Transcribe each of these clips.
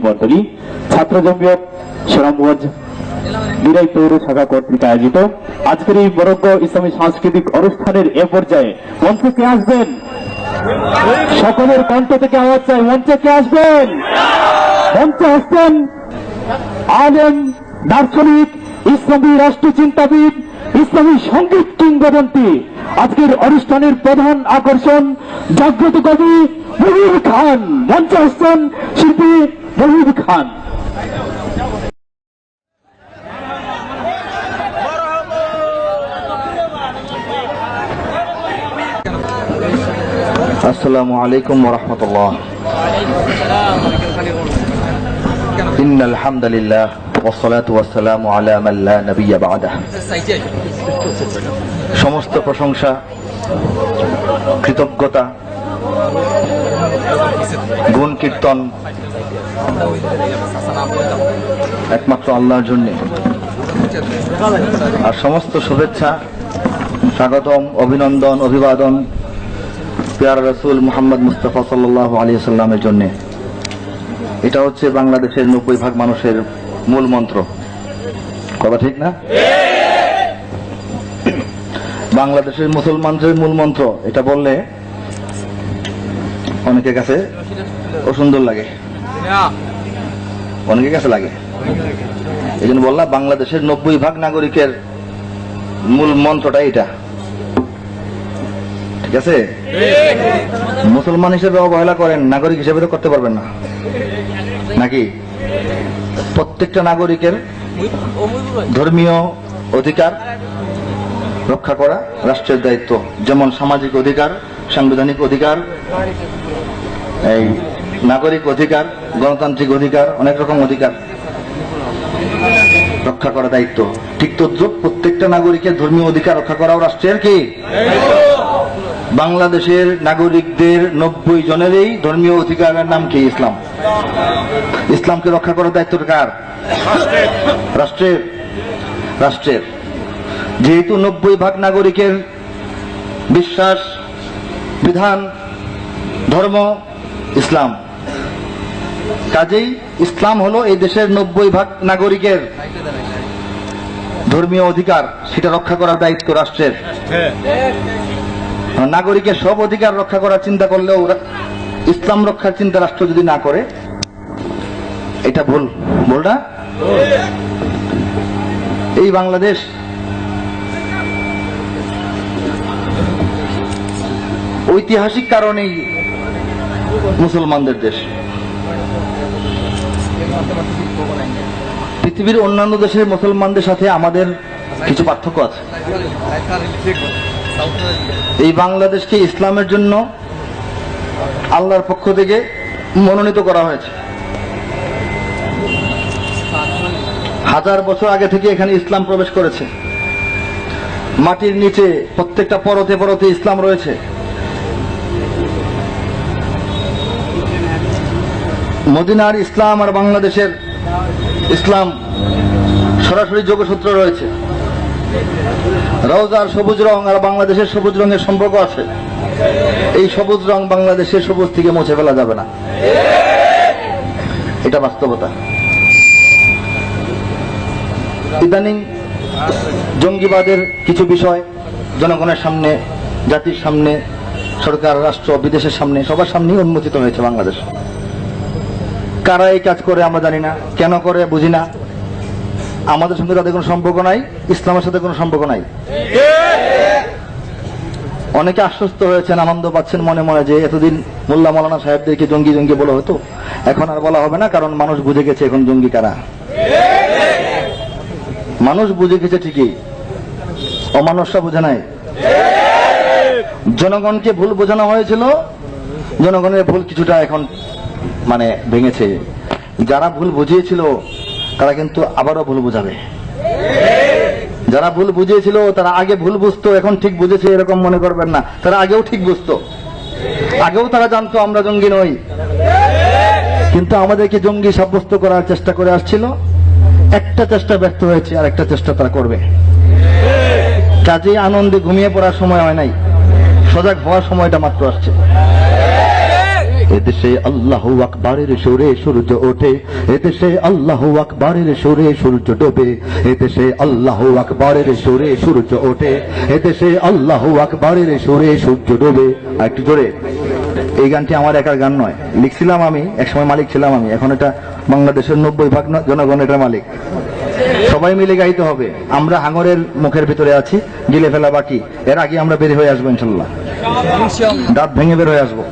মন্ডলী, ছাত্র জমিয়ত সুনামগঞ্জ বিরাই পৌর শাখা কর্তৃক আয়োজিত আজকের এই বরজ্ঞ ইসলামী সাংস্কৃতিক অনুষ্ঠানের এ পর্যায়ে মঞ্চে কে আসবেন? সকলের কণ্ঠ থেকে আওয়াজ চাই, মঞ্চে কে আসবেন? মঞ্চে আসছেন আলেম, দার্শনিক, ইসলামী রাষ্ট্রচিন্তাবিদ, ইসলামী সংগীত কিংবদন্তি, আজকের অনুষ্ঠানের প্রধান আকর্ষণ জাগ্রত কবি মহিব খান। মঞ্চে আসছেন শিল্পী মহিব খান। আসসালামু আলাইকুম ওয়া রাহমাতুল্লাহ। ইন্নাল হামদুলিল্লাহ ওয়াসসালাতু ওয়াসসালামু আলা মান লা নাবিয়্যা বা'দাহ। সমস্ত প্রশংসা, কৃতজ্ঞতা, গুণ কীর্তন একমাত্র আল্লাহর জন্য, আর সমস্ত শুভেচ্ছা, স্বাগতম, অভিনন্দন, অভিবাদন প্যারা রাসূল মুহাম্মদ মুস্তাফা সাল্লাল্লাহু আলাইহি সাল্লামের জন্য। এটা হচ্ছে বাংলাদেশের 90% মানুষের মূল মন্ত্র। কথা ঠিক না? বাংলাদেশের মুসলমানদের মূল মন্ত্র এটা বললে অনেকের কাছে অসুন্দর লাগে, অনেকের কাছে লাগে। এই জন্য বললাম বাংলাদেশের 90% নাগরিকের মূল মন্ত্রটা এটা, ঠিক আছে? মুসলমান হিসেবে অবহেলা করেন, নাগরিক হিসেবে তো করতে পারবেন না নাকি? প্রত্যেকটা নাগরিকের ধর্মীয় অধিকার রক্ষা করা রাষ্ট্রের দায়িত্ব। যেমন সামাজিক অধিকার, সাংবিধানিক অধিকার, এই নাগরিক অধিকার, গণতান্ত্রিক অধিকার, অনেক রকম অধিকার রক্ষা করা দায়িত্ব। ঠিক তদ্রুপ প্রত্যেকটা নাগরিকের ধর্মীয় অধিকার রক্ষা করাও রাষ্ট্রের কি? বাংলাদেশের নাগরিকদের 90 জনেরই ধর্মীয় অধিকারের নাম কি? ইসলাম। ইসলামকে রক্ষা করার দায়িত্ব কার? রাষ্ট্রের। রাষ্ট্রের। যেহেতু 90% নাগরিকের বিশ্বাস, বিধান, ধর্ম ইসলাম, কাজেই ইসলাম হলো এই দেশের 90% নাগরিকের ধর্মীয় অধিকার, সেটা রক্ষা করার দায়িত্ব রাষ্ট্রের। নাগরিকের সব অধিকার রক্ষা করার চিন্তা করলেও ইসলাম রক্ষার চিন্তা রাষ্ট্র যদি না করে, এটা ভুল। ভুল না? এই বাংলাদেশ ঐতিহাসিক কারণেই মুসলমানদের দেশ। পৃথিবীর অন্যান্য দেশের মুসলমানদের সাথে আমাদের কিছু পার্থক্য আছে। এই বাংলাদেশকে ইসলামের জন্য আল্লাহর পক্ষ থেকে মনোনীত করা হয়েছে। 1000 বছর আগে থেকে এখানে ইসলাম প্রবেশ করেছে। মাটির নিচে প্রত্যেকটা পরতে পরতে ইসলাম রয়েছে। মদিনার ইসলাম আর বাংলাদেশের ইসলাম সরাসরি যোগসূত্র রয়েছে। রওজার সবুজ রং আর বাংলাদেশের সবুজ রঙের সম্পর্ক আছে। এই সবুজ রং বাংলাদেশের সবুজ থেকে মুছে ফেলা যাবে না, এটা বাস্তবতা। ইদানিং জঙ্গিবাদের কিছু বিষয় জনগণের সামনে, জাতির সামনে, সরকার, রাষ্ট্র, বিদেশের সামনে, সবার সামনেই উন্মোচিত হয়েছে বাংলাদেশ। কারা এই কাজ করে আমরা জানি না, কেন করে বুঝি না। আমাদের সঙ্গে তাদের কোনো সম্পর্ক নাই, ইসলামের সাথে কোনো সম্পর্ক নাই। অনেকে আশ্বস্ত হয়েছেন, আনন্দ পাচ্ছেন মনে মনে যে এতদিন মোল্লা মৌলানা সাহেবদেরকে জঙ্গি জঙ্গি বলা হতো, এখন আর বলা হবে না, কারণ মানুষ বুঝে গেছে এখন জঙ্গি কারা। মানুষ বুঝে গেছে ঠিকই, অমানুষরা বুঝে নাই। জনগণকে ভুল বোঝানো হয়েছিল, জনগণের ভুল কিছুটা এখন মানে ভেঙেছে। যারা ভুল বুঝিয়েছিল তারা কিন্তু আবারও ভুল বুঝাবে। যারা ভুল বুঝিয়েছিল তারা আগে ভুল বুঝতো, এখন ঠিক বুঝেছে এরকম মনে করবেন না। তারা আগেও ঠিক বুঝতো, আগেও তারা জানতো আমরা জঙ্গি নই, কিন্তু আমাদেরকে জঙ্গি সাব্যস্ত করার চেষ্টা করে আসছিল। একটা চেষ্টা ব্যর্থ হয়েছে, আর একটা চেষ্টা তারা করবে। কাজেই আনন্দে ঘুমিয়ে পড়ার সময় হয় নাই, সজাগ হওয়ার সময়টা মাত্র আসছে। এদেশে আল্লাহু আকবারের সুরে সূর্য ওঠে, এদেশে আল্লাহু আকবারের সুরে সূর্য ডোবে, এদেশে আল্লাহু আকবারের সুরে সূর্য ওঠে, এদেশে আল্লাহু আকবারের সুরে সূর্য ডোবে। আর একটু জোরে। এই গানটি আমার একার গান নয়, লিখছিলাম আমি, একসময় মালিক ছিলাম আমি, এখন এটা বাংলাদেশের 90% জনগণ এটার মালিক। সবাই মিলে গাইতে হবে। আমরা হাঙরের মুখের ভিতরে আছি, গিলে ফেলা বাকি। এর আগে আমরা বের হয়ে আসবো ইনশাল্লাহ, দাঁত ভেঙে বের হয়ে আসবো।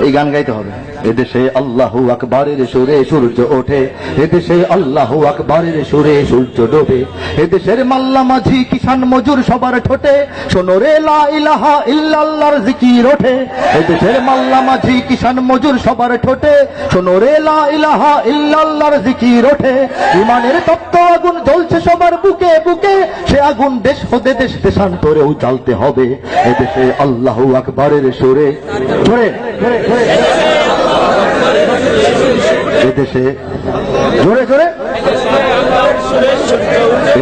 এই গান গাইতে হবে। এদেশে আল্লাহু আকবারের সুরে সূর্য ওঠে, এদেশে আল্লাহু আকবারের সুরে সূর্য ডোবে, এদেশের মাল্লা মাঝি কিষান মজুর সবার ঠোঁটে শোনো রে লা ইলাহা ইল্লাল্লাহর জিকির ওঠে, এদেশের মাল্লা মাঝি কিষান মজুর সবার ঠোঁটে শোনো রে লা ইলাহা ইল্লাল্লাহর জিকির ওঠে। ইমানের তপ্ত আগুন জ্বলছে সবার বুকে বুকে, সে আগুন দেশ হতে দেশ দেশান্তরেও জ্বালতে হবে। এদেশে আল্লাহু আকবারের সুরে ধরে এদেশে জোরে জোরে,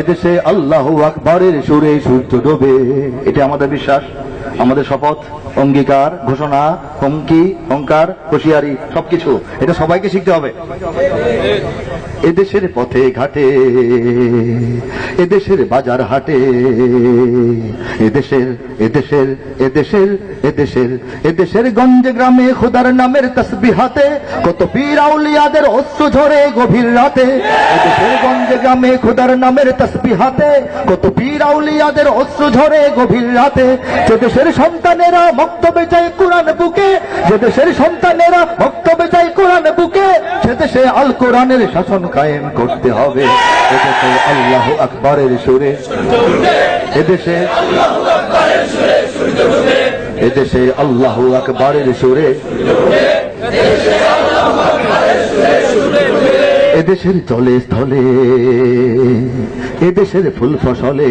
এদেশে আল্লাহু আকবারের সুরে সূর্য ডোবে। এটা আমাদের বিশ্বাস, আমাদের শপথ, অঙ্গীকার, ঘোষণা, হুমকি, হুঙ্কার, হুঁশিয়ারি, সবকিছু এটা সবাইকে শিখতে হবে। এদেশের পথে ঘাটে, এদেশের বাজার হাটে, এদেশের এদেশের এদেশের এদেশের এদেশের গঞ্জে গ্রামে খোদার নামের তসবিহাতে কত পীর আউলিয়াদের অশ্রু ঝরে গভীর রাতে। এদেশের গঞ্জে গ্রামে খোদার নামের তসবিহাতে কত পীর আউলিয়াদের অশ্রু ঝরে গভীর রাতে। যে দেশের সন্তানেরা মক্তবে যায় কোরআন বুকে, যে দেশের সন্তানেরা মক্তবে যায় কোরআন বুকে, সে দেশে আল কোরআনের শাসন কায়েম করতে হবে। এদেশে আল্লাহু আকবারের সুরে, এদেশে এদেশে আল্লাহু আকবারের সুরে, এদেশের জলে স্থলে, এদেশের ফুল ফসলে,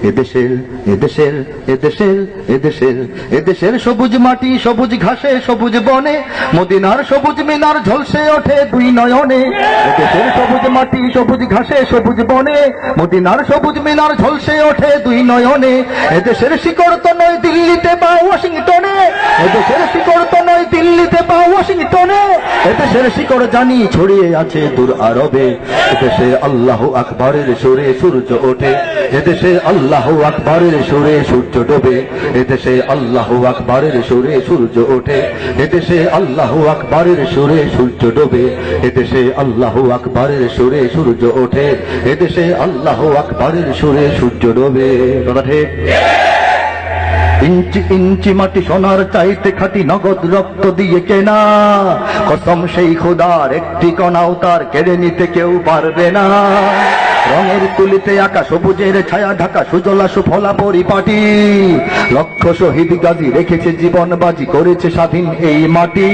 এদেশের এদেশের এদেশের এদেশের এদেশের সবুজ মাটি সবুজ ঘাসে সবুজ বনে, মদিনার সবুজ মিনার ঝলসে ওঠে দুই নয়নে। এদেশের সবুজ মাটি সবুজ ঘাসে সবুজ বনে, মদিনার সবুজ মিনার ঝলসে ওঠে দুই নয়নে। এদেশের শিকড় তো নয় দিল্লিতে বা ওয়াশিংটনে, এদেশের শিকড় তো নয় দিল্লিতে বা ওয়াশিংটনে, এদেশের শিকড় জানি ছড়িয়ে আছে দূর আরবে। এদেশে আল্লাহু আকবারের সুরে সূর্য ওঠে, এদেশে আল্লাহু আকবারের সুরে সূর্য ডোবে, এদেশে আল্লাহু আকবারের সুরে সূর্য ওঠে, এদেশে আল্লাহু আকবারের সুরে সূর্য ডোবে, এদেশে আল্লাহু আকবারের সুরে সূর্য ওঠে, এদেশে আল্লাহু আকবারের সুরে সূর্য ডোবে। কথা ঠিক? ইঞ্চি ইঞ্চি মাটি সোনার চাইতে খাঁটি নগদ রক্ত দিয়ে কেনা, কসম সেই খোদার একটি কণাও তার কেড়ে নিতে কেউ পারবে না। রঙের তুলিতে আঁকা সবুজের ছায়া ঢাকা সুজলা সুফলা পরিপাটি, লক্ষ শহীদ গাজী রেখেছে জীবন বাজি করেছে স্বাধীন এই মাটি।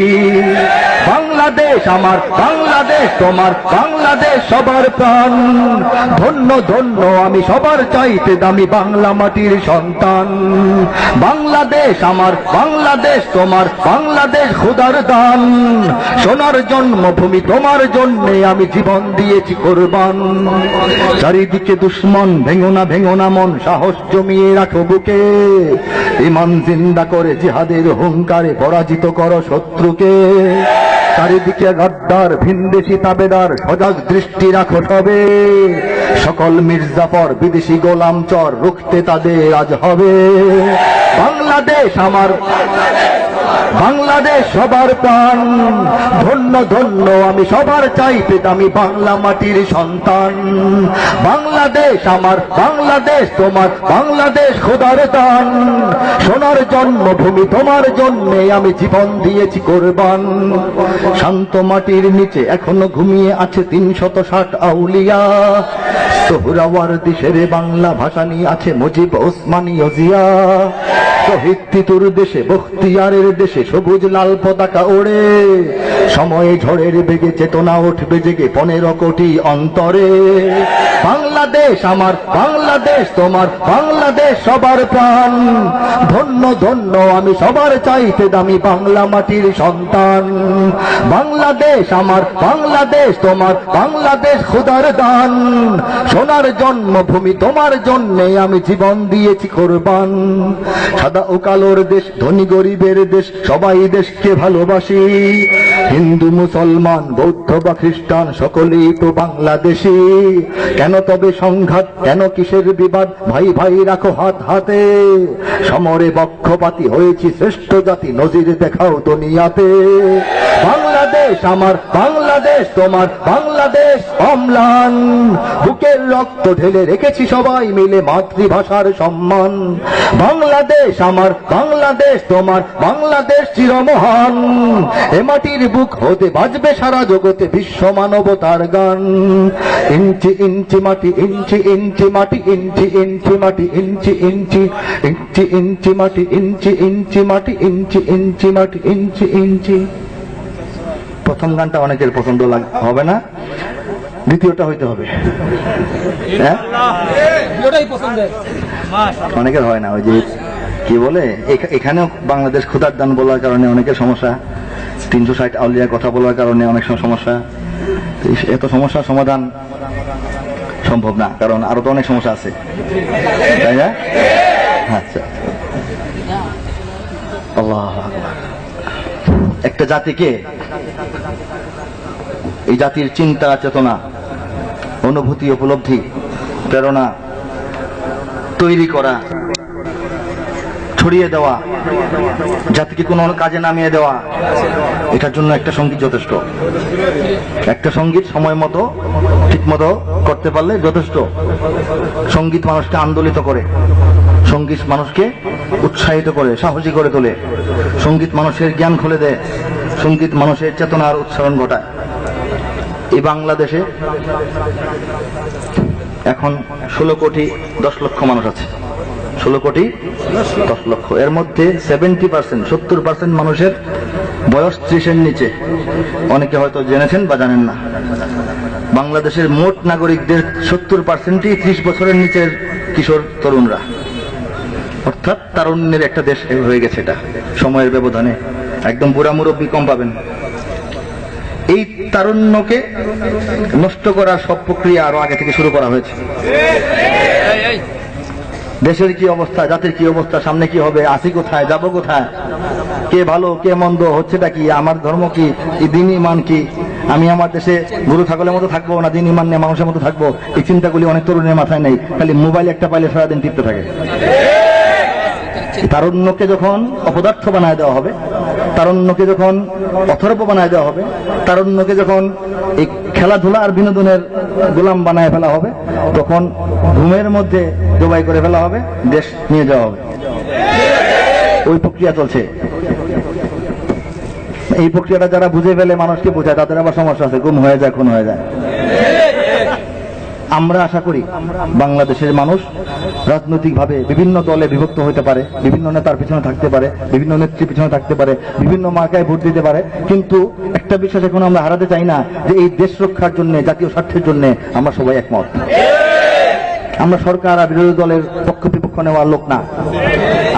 বাংলাদেশ আমার, বাংলাদেশ তোমার, বাংলাদেশ সবার প্রাণ, ধন্য ধন্য আমি সবার চাইতে দামি বাংলা মাটির সন্তান। বাংলাদেশ আমার, বাংলাদেশ তোমার, বাংলাদেশ খোদার দান, সোনার জন্মভূমি তোমার জন্যে আমি জীবন দিয়েছি কোরবান। চারিদিকে দুশ্মন, ভেঙো না মন, সাহস জমিয়ে রাখো বুকে, ইমান জিন্দা করে জিহাদের হুঙ্কারে পরাজিত করো শত্রুকে। চারিদিকে গদ্দার ভিনদেশি তাবেদার, সজাগ দৃষ্টি রাখো তবে, সকল মির্জাফর বিদেশি গোলাম চর রুখতে তাদের আজ হবে। বাংলাদেশ আমার, বাংলাদেশ সবার প্রাণ, ধন্য ধন্য আমি সবার চাইতে দামি বাংলা মাটির সন্তান। বাংলাদেশ আমার, বাংলাদেশ তোমার, বাংলাদেশ খোদার দান, সোনার জন্মভূমি তোমার জন্যে আমি জীবন দিয়েছি কোরবান। শান্ত মাটির নিচে এখনো ঘুমিয়ে আছে 360 আউলিয়া, সোহরাওয়ার্দী শেরে বাংলা ভাষা নিয়ে আছে মুজিব ওসমানী ও জিয়া। শহীদ তিতুর দেশে বখতিয়ারের দেশে সবুজ লাল পতাকা ওড়ে, সময়ে ঝড়ের বেগে চেতনা উঠবে জেগে 15 কোটি অন্তরে। বাংলাদেশ আমার, বাংলাদেশ তোমার, বাংলাদেশ সবার প্রাণ। ধন্য ধন্য আমি সবার চাইতে দামি বাংলা মাটির সন্তান। বাংলাদেশ আমার, বাংলাদেশ তোমার, বাংলাদেশ খোদার দান। সোনার জন্মভূমি তোমার জন্যে আমি জীবন দিয়েছি কোরবান। সাদা ও কালোর দেশ, ধনী গরিবের দেশ, সবাই দেশকে ভালোবাসি। হিন্দু মুসলমান বৌদ্ধ বা খ্রিস্টান সকলেই তো বাংলাদেশি। কেন তবে সংঘাত, কেন কিসের বিবাদ, ভাই ভাই রাখো হাত হাতে। সমরে পক্ষপাতী হয়েছি শ্রেষ্ঠ জাতি, নজির দেখাও দুনিয়াতে। বাংলাদেশ আমার, বাংলাদেশ তোমার, বাংলাদেশ অম্লান। বুকের রক্ত ঢেলে রেখেছি সবাই মিলে মাতৃভাষার সম্মান। বাংলাদেশ আমার, বাংলাদেশ তোমার, বাংলাদেশ চিরমহান। এ মাটির বুক হতে বাজবে সারা জগতে বিশ্ব মানবতার গান। ইঞ্চি ইঞ্চি মাটি, ইঞ্চি ইঞ্চি মাটি, ইঞ্চি ইঞ্চি মাটি, ইঞ্চি ইঞ্চি, ইঞ্চি ইঞ্চি মাটি, ইঞ্চি ইঞ্চি মাটি, ইঞ্চি ইঞ্চি মাটি, ইঞ্চি ইঞ্চি। প্রথম গানটা অনেকের পছন্দ হবে না, দ্বিতীয়টা হইতে হবে। হ্যাঁ, অনেকের হয় না। ওই যে কি বলে, এখানেও বাংলাদেশ খোদার দান বলার কারণে অনেকের সমস্যা, 360 আউলিয়ার কথা বলার কারণে অনেক সমস্যা। এত সমস্যার সমাধান সম্ভব না, কারণ আরো তো অনেক সমস্যা আছে, তাই না? আচ্ছা, আল্লাহ আকবার। একটা জাতিকে, এই জাতির চিন্তা চেতনা, অনুভূতি, উপলব্ধি, প্রেরণা তৈরি করা, ছড়িয়ে দেওয়া, জাতিকে কোনো কাজে নামিয়ে দেওয়া, এটার জন্য একটা সঙ্গীত যথেষ্ট। একটা সঙ্গীত সময় মতো ঠিক মতো করতে পারলে যথেষ্ট। সঙ্গীত মানুষকে আন্দোলিত করে, সঙ্গীত মানুষকে উৎসাহিত করে, সাহসী করে তোলে। সঙ্গীত মানুষের জ্ঞান খুলে দেয়, সঙ্গীত মানুষের চেতনার উচ্চারণ ঘটায়। এই বাংলাদেশে এখন 16 কোটি 10 লক্ষ মানুষ আছে। 16 কোটি 10 লক্ষ, এর মধ্যে 70%, 70% মানুষের বয়স 30-এর নিচে। অনেকে হয়তো জেনেছেন বা জানেন না, বাংলাদেশের মোট নাগরিকদের 70%ই 30 বছরের নিচের কিশোর তরুণরা। অর্থাৎ তারুণ্যের একটা দেশ হয়ে গেছে এটা সময়ের ব্যবধানে। একদম বুড়া মুরব্বী কম পাবেন। এই তারুণ্যকে নষ্ট করার সব প্রক্রিয়া আরো আগে থেকে শুরু করা হয়েছে। দেশের কি অবস্থা, জাতির কি অবস্থা, সামনে কি হবে, আসি কোথায়, যাব কোথায়, কে ভালো কে মন্দ, হচ্ছেটা কি, আমার ধর্ম কি, দিন ইমান কি, আমি আমার দেশে গরু ছাগলের মতো থাকবো না দিন ইমান নিয়ে মানুষের মতো থাকবো, এই চিন্তাগুলি অনেক তরুণের মাথায় নেই। খালি মোবাইল একটা পাইলে সারাদিন টিপতে থাকে। তারুণ্যকে যখন অপদার্থ বানায় দেওয়া হবে, তারুণ্যকে যখন অথর্ব বানায় দেওয়া হবে, তারুণ্যকে যখন এই খেলাধুলা আর বিনোদনের গোলাম বানায় ফেলা হবে, তখন ঘুমের মধ্যে জবাই করে ফেলা হবে, দেশ নিয়ে যাওয়া হবে। ওই প্রক্রিয়া চলছে। এই প্রক্রিয়াটা যারা বুঝে ফেলে, মানুষকে বোঝায়, তাদের আবার সমস্যা আছে, গুম হয়ে যায়, খুন হয়ে যায়। আমরা আশা করি বাংলাদেশের মানুষ রাজনৈতিকভাবে বিভিন্ন দলে বিভক্ত হতে পারে, বিভিন্ন নেতার পিছনে থাকতে পারে, বিভিন্ন নেত্রীর পিছনে থাকতে পারে, বিভিন্ন মার্কায় ভোট দিতে পারে, কিন্তু একটা বিশ্বাস এখন আমরা হারাতে চাই না যে এই দেশ রক্ষার জন্য, জাতীয় স্বার্থের জন্য আমরা সবাই একমত। আমরা সরকার আর বিরোধী দলের পক্ষ বিপক্ষ নেওয়ার লোক না।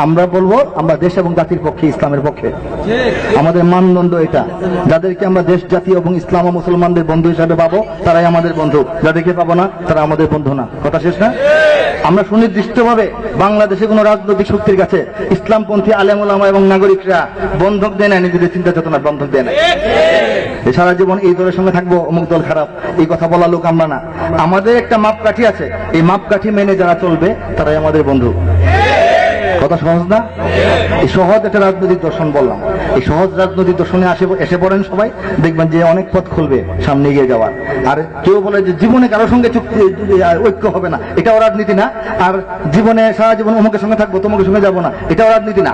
আমরা বলবো আমরা দেশ এবং জাতির পক্ষে, ইসলামের পক্ষে। আমাদের মানদণ্ড এটা, যাদেরকে আমরা দেশ, জাতি এবং ইসলাম ও মুসলমানদের বন্ধু হিসাবে পাবো তারাই আমাদের বন্ধু, যাদেরকে পাবো না তারা আমাদের বন্ধু না। কথা শেষ না? আমরা সুনির্দিষ্টভাবে বাংলাদেশে কোন রাজনৈতিক শক্তির কাছে ইসলামপন্থী আলেম ওলামা এবং নাগরিকরা বন্ধক দেয় না, নিজেদের চিন্তা চেতনার বন্ধক দেয় না। সারা জীবন এই দলের সঙ্গে থাকবো, অমুক দল খারাপ, এই কথা বলা লোক আমরা না। আমাদের একটা মাপকাঠি আছে, এই মাপকাঠি মেনে যারা চলবে তারাই আমাদের বন্ধু। কথা সহজ না? এই সহজ একটা রাজনৈতিক দর্শন বললাম। এই সহজ রাজনৈতিক দর্শনে এসে পড়েন সবাই, দেখবেন যে অনেক পথ খুলবে সামনে এগিয়ে যাওয়ার। আর কেউ বলে যে জীবনে কারোর সঙ্গে ঐক্য হবে না, এটাও রাজনীতি না। আর জীবনে সারা জীবন অমুকের সঙ্গে থাকবো, তোমাকের সঙ্গে যাবো না, এটাও রাজনীতি না।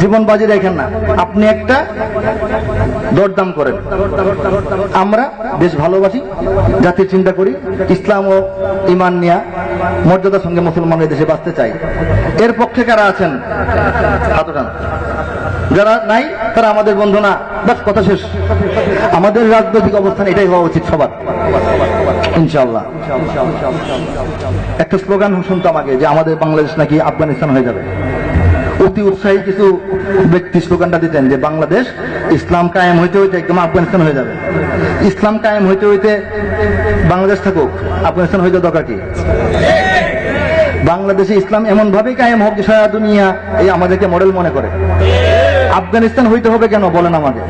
জীবন বাজি রাখেন না, আপনি একটা দরদাম করেন। আমরা দেশ ভালোবাসি, জাতির চিন্তা করি, ইসলাম ও ইমান নিয়া মর্যাদার সঙ্গে মুসলমানের দেশে বাঁচতে চাই। এর পক্ষে কারা আছেন হাত উঠান। যারা নাই তারা আমাদের বন্ধু না, বাস কথা শেষ। আমাদের রাজনৈতিক অবস্থান এটাই হওয়া উচিত সবার, ইনশাআল্লাহ। একটা স্লোগান শুনতাম আগে যে আমাদের বাংলাদেশ নাকি আফগানিস্তান হয়ে যাবে। অতি উৎসাহী কিছু ব্যক্তি স্লোগানটা দিতেন যে বাংলাদেশ ইসলাম কায়েম হইতে হইতে একদম আফগানিস্তান হয়ে যাবে। ইসলাম কায়েম হইতে হইতে বাংলাদেশ থাকুক, আফগানিস্তান হইতে দরকার কি? বাংলাদেশে ইসলাম এমন ভাবে কায়েম হোক যে সারা দুনিয়া এই আমাদেরকে মডেল মনে করে। আফগানিস্তান হইতে হবে কেন বলেন আমাদের?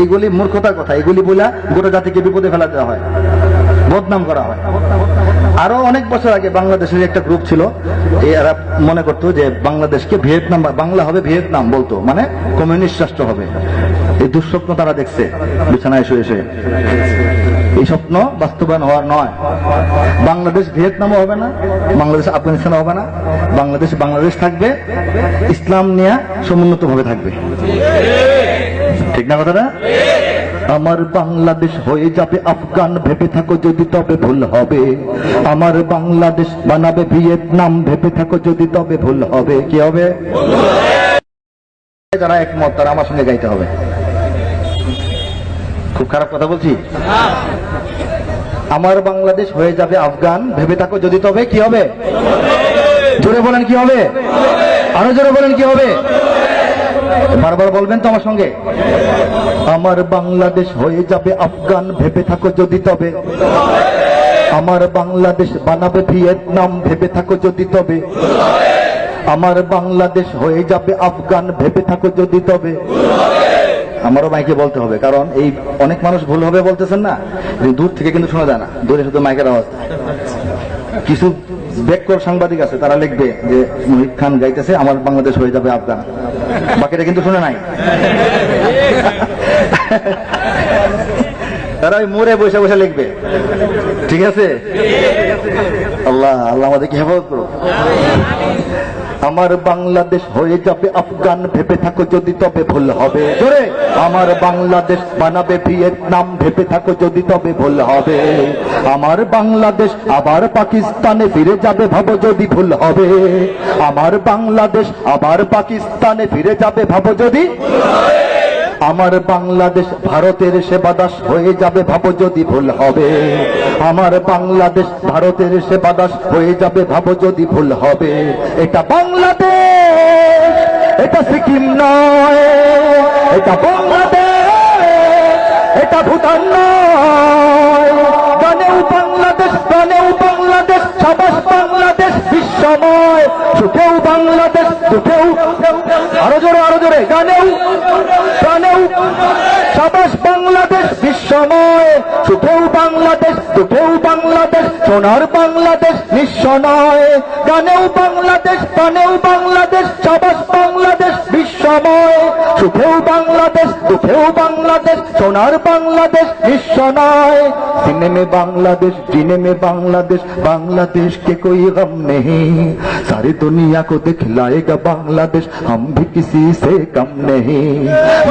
এইগুলি মূর্খতার কথা, এগুলি বলে গোটা জাতিকে বিপদে ফেলা দেওয়া হয়, বদনাম করা হয়। আরো অনেক বছর আগে বাংলাদেশের একটা গ্রুপ ছিল, এরা মনে করতো যে বাংলাদেশকে ভিয়েতনাম, বাংলা হবে ভিয়েতনাম বলতো, মানে কমিউনিস্ট রাষ্ট্র হবে। এই দুঃস্বপ্ন তারা দেখছে বিছানায় শুয়ে শুয়ে। এই স্বপ্ন বাস্তবায়ন হওয়ার নয়। বাংলাদেশ ভিয়েতনামও হবে না, বাংলাদেশ আফগানিস্তানও হবে না। বাংলাদেশ বাংলাদেশ থাকবে, ইসলাম নিয়ে সমুন্নত ভাবে থাকবে। ঠিক না কথাটা? আমার বাংলাদেশ হয়ে যাবে আফগান, ভেবে থাকো যদি তবে ভুল হবে। আমার বাংলাদেশ বানাবে ভিয়েতনাম, ভেবে থাকো যদি তবে ভুল হবে। কি হবে? যারা একমত তারা আমার সঙ্গে গাইতে হবে। খুব খারাপ কথা বলছি? আমার বাংলাদেশ হয়ে যাবে আফগান, ভেবে থাকো যদি তবে কি হবে? জোরে বলেন কি হবে? আরো জোরে বলেন কি হবে? বারবার বলবেন তো আমার সঙ্গে। আমার বাংলাদেশ হয়ে যাবে আফগান, ভেবে থাকো যদি তবে। আমার বাংলাদেশ বানাবে ভিয়েতনাম, ভেবে থাকো যদি তবে। আমার বাংলাদেশ হয়ে যাবে আফগান, ভেবে থাকো যদি তবে। আমারও মাইকে বলতে হবে, কারণ এই অনেক মানুষ ভুল হবে বলতেছেন না, দূর থেকে কিন্তু শোনা যায় না, দূরে শুধু মাইকের আওয়াজ। কিছু বেকর সাংবাদিক আছে, তারা লিখবে যে মুহিব খান গাইতেছে আমার বাংলাদেশ হয়ে যাবে আফগান, বাকিটা কিন্তু শুনে নাই। তারা ওই মোড়ে বসে বসে লিখবে। ঠিক আছে? আল্লাহ আল্লাহ আমাদেরকে হেফাজত করো। আমার বাংলাদেশ হয়ে যাবে আফগান, ভেবে থাকো যদি তবে ভুল হবে। জোরে, আমার বাংলাদেশ বানাবে ভিয়েতনাম, ভেবে থাকো যদি তবে ভুল হবে। আমার বাংলাদেশ আবার পাকিস্তানে ফিরে যাবে, ভাবো যদি ভুল হবে। আমার বাংলাদেশ আবার পাকিস্তানে ফিরে যাবে, ভাবো যদি। আমার বাংলাদেশ ভারতের সেবাদাস হয়ে যাবে, ভাবো যদি ভুল হবে। আমার বাংলাদেশ ভারতের সেবাদাস হয়ে যাবে, ভাবো যদি ভুল হবে। এটা বাংলাদেশ, এটা সিকিম নয়। এটা বাংলাদেশ, এটা ভুটান নয়। গানেও বাংলাদেশ, গানেও বাংলাদেশ, সাবাস বাংলাদেশ বিশ্বময়। সুখেও বাংলাদেশ, দুঃখেও। আরো জোরে আরো জোরে। গানেও গানেও সাবাস বাংলাদেশ বিশ্বময়। সুখেও বাংলাদেশ, দুঃখেও বাংলাদেশ, সোনার বাংলাদেশ নিঃস্ব নয়। গানেও বাংলাদেশ, গানেও বাংলাদেশ, সাবাস বাংলাদেশ বিশ্বময়। সুখেও বাংলাদেশ, দুঃখেও বাংলাদেশ, সোনার বাংলাদেশ নিঃস্ব নয়। सीने में बांग्लादेश, जीने में बांग्लादेश, बांग्लादेश के कोई गम नहीं। सारी दुनिया को दिखलाएगा बांग्लादेश, हम भी किसी से कम नहीं।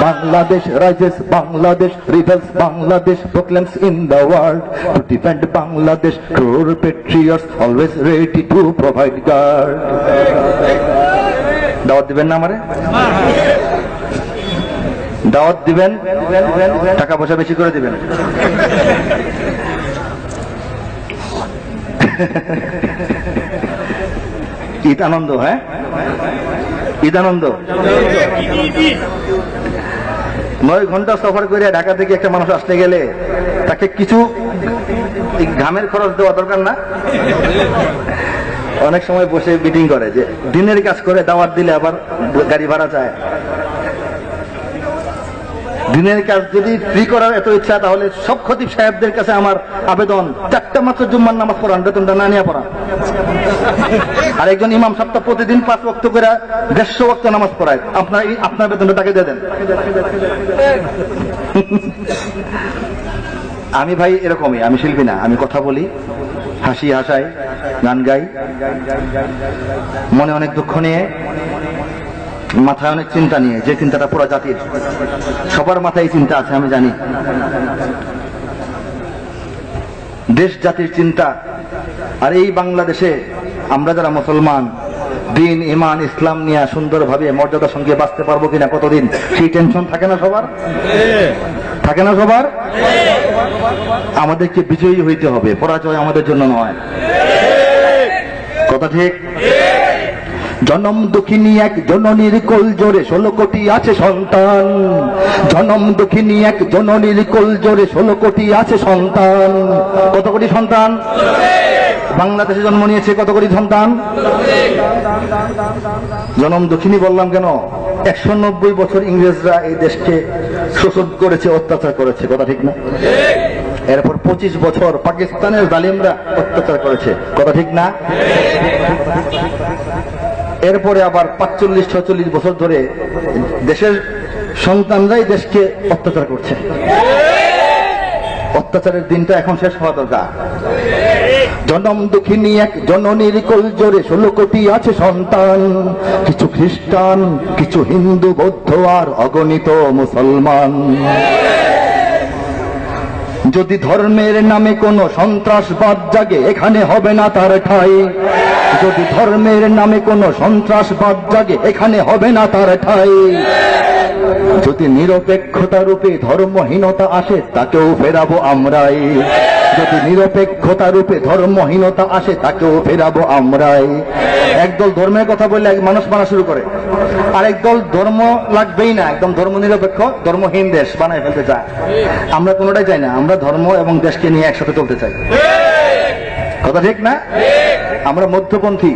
Bangladesh rises, Bangladesh rebels, Bangladesh proclaims in the world to defend Bangladesh. Crore patriots always ready to provide guard. দাওয়াত দিবেন না আমারে? দাওয়াত দিবেন, টাকা পয়সা বেশি করে দিবেন। ঈদ আনন্দ, হ্যাঁ ঈদ আনন্দ। 9 ঘন্টা সফর করে ঢাকা থেকে একটা মানুষ আসতে গেলে তাকে কিছু ঘামের খরচ দেওয়া দরকার না? অনেক সময় বসে মিটিং করে যে দিনের কাজ করে দাওয়াত দিলে আবার গাড়ি ভাড়া চায়। দিনের কাজ যদি ফ্রি করার এত ইচ্ছা, তাহলে সব খতিব সাহেবদের কাছে আমার আবেদন, 4টা মাত্র জুম্মার নামাজ পড়ান, বেতনটা না নিয়ে পড়ান। আর একজন ইমাম সপ্তাহ প্রতিদিন 5 ওয়াক্ত করে 150 ওয়াক্ত নামাজ পড়ায়, আপনার বেতনটা তাকে দিয়ে দেন। আমি ভাই এরকমই, আমি শিল্পী না, আমি কথা বলি, হাসি হাসাই, গান গাই, মনে অনেক দুঃখ নিয়ে, মাথায় অনেক চিন্তা নিয়ে, যে চিন্তাটা পুরো জাতির, সবার মাথায় চিন্তা আছে আমি জানি। দেশ জাতির চিন্তা। আর এই বাংলাদেশে আমরা যারা মুসলমান, দিন ইমান ইসলাম নিয়ে সুন্দরভাবে মর্যাদার সঙ্গে বাঁচতে পারবো কিনা কতদিন, সেই টেনশন থাকে না সবার, থাকে না সবার? আমাদেরকে বিজয়ী হইতে হবে, পরাজয় আমাদের জন্য নয়। কথা ঠিক? জনম দুঃখিনী এক জননীর কোল জোরে 16 কোটি আছে সন্তান। জনম দুঃখিনী এক জননীর কোল জোরে 16 কোটি আছে সন্তান। কত কোটি সন্তান? বাংলাদেশে জন্ম নিয়েছে কত কোটি সন্তান? জনম দুঃখিনী বললাম কেন? 190 বছর ইংরেজরা এই দেশকে শোষণ করেছে, অত্যাচার করেছে। কথা ঠিক না? এরপর 25 বছর পাকিস্তানের জালিমরা অত্যাচার করেছে। কথা ঠিক না? এরপরে আবার 45-46 বছর ধরে দেশের সন্তানরাই দেশকে অত্যাচার করছে। অত্যাচারের দিনটা এখন শেষ হওয়া দরকার। জনম দুঃখিনী এক জননীর কোল জোরে 16 কোটি আছে সন্তান। কিছু খ্রিস্টান, কিছু হিন্দু, বৌদ্ধ আর অগণিত মুসলমান। যদি ধর্মের নামে কোনো সন্ত্রাসবাদ জাগে এখানে হবে না তার ঠাঁই। যদি ধর্মের নামে কোনো সন্ত্রাসবাদ জাগে এখানে হবে না তার ঠাঁই। যদি নিরপেক্ষতা রূপে ধর্মহীনতা আসে তাকেও ফেরাবো আমরাই। যদি নিরপেক্ষতা রূপে ধর্মহীনতা আসে তাকেও ফেরাবো আমরাই। একদল ধর্মের কথা বললে এক মানুষ মানা শুরু করে, আর একদল ধর্ম লাগবেই না, একদম ধর্ম নিরপেক্ষ ধর্মহীন দেশ বানায় ফেলতে চায়। আমরা কোনোটাই চাই না, আমরা ধর্ম এবং দেশকে নিয়ে একসাথে চলতে চাই। কথা ঠিক না? আমরা মধ্যপন্থী,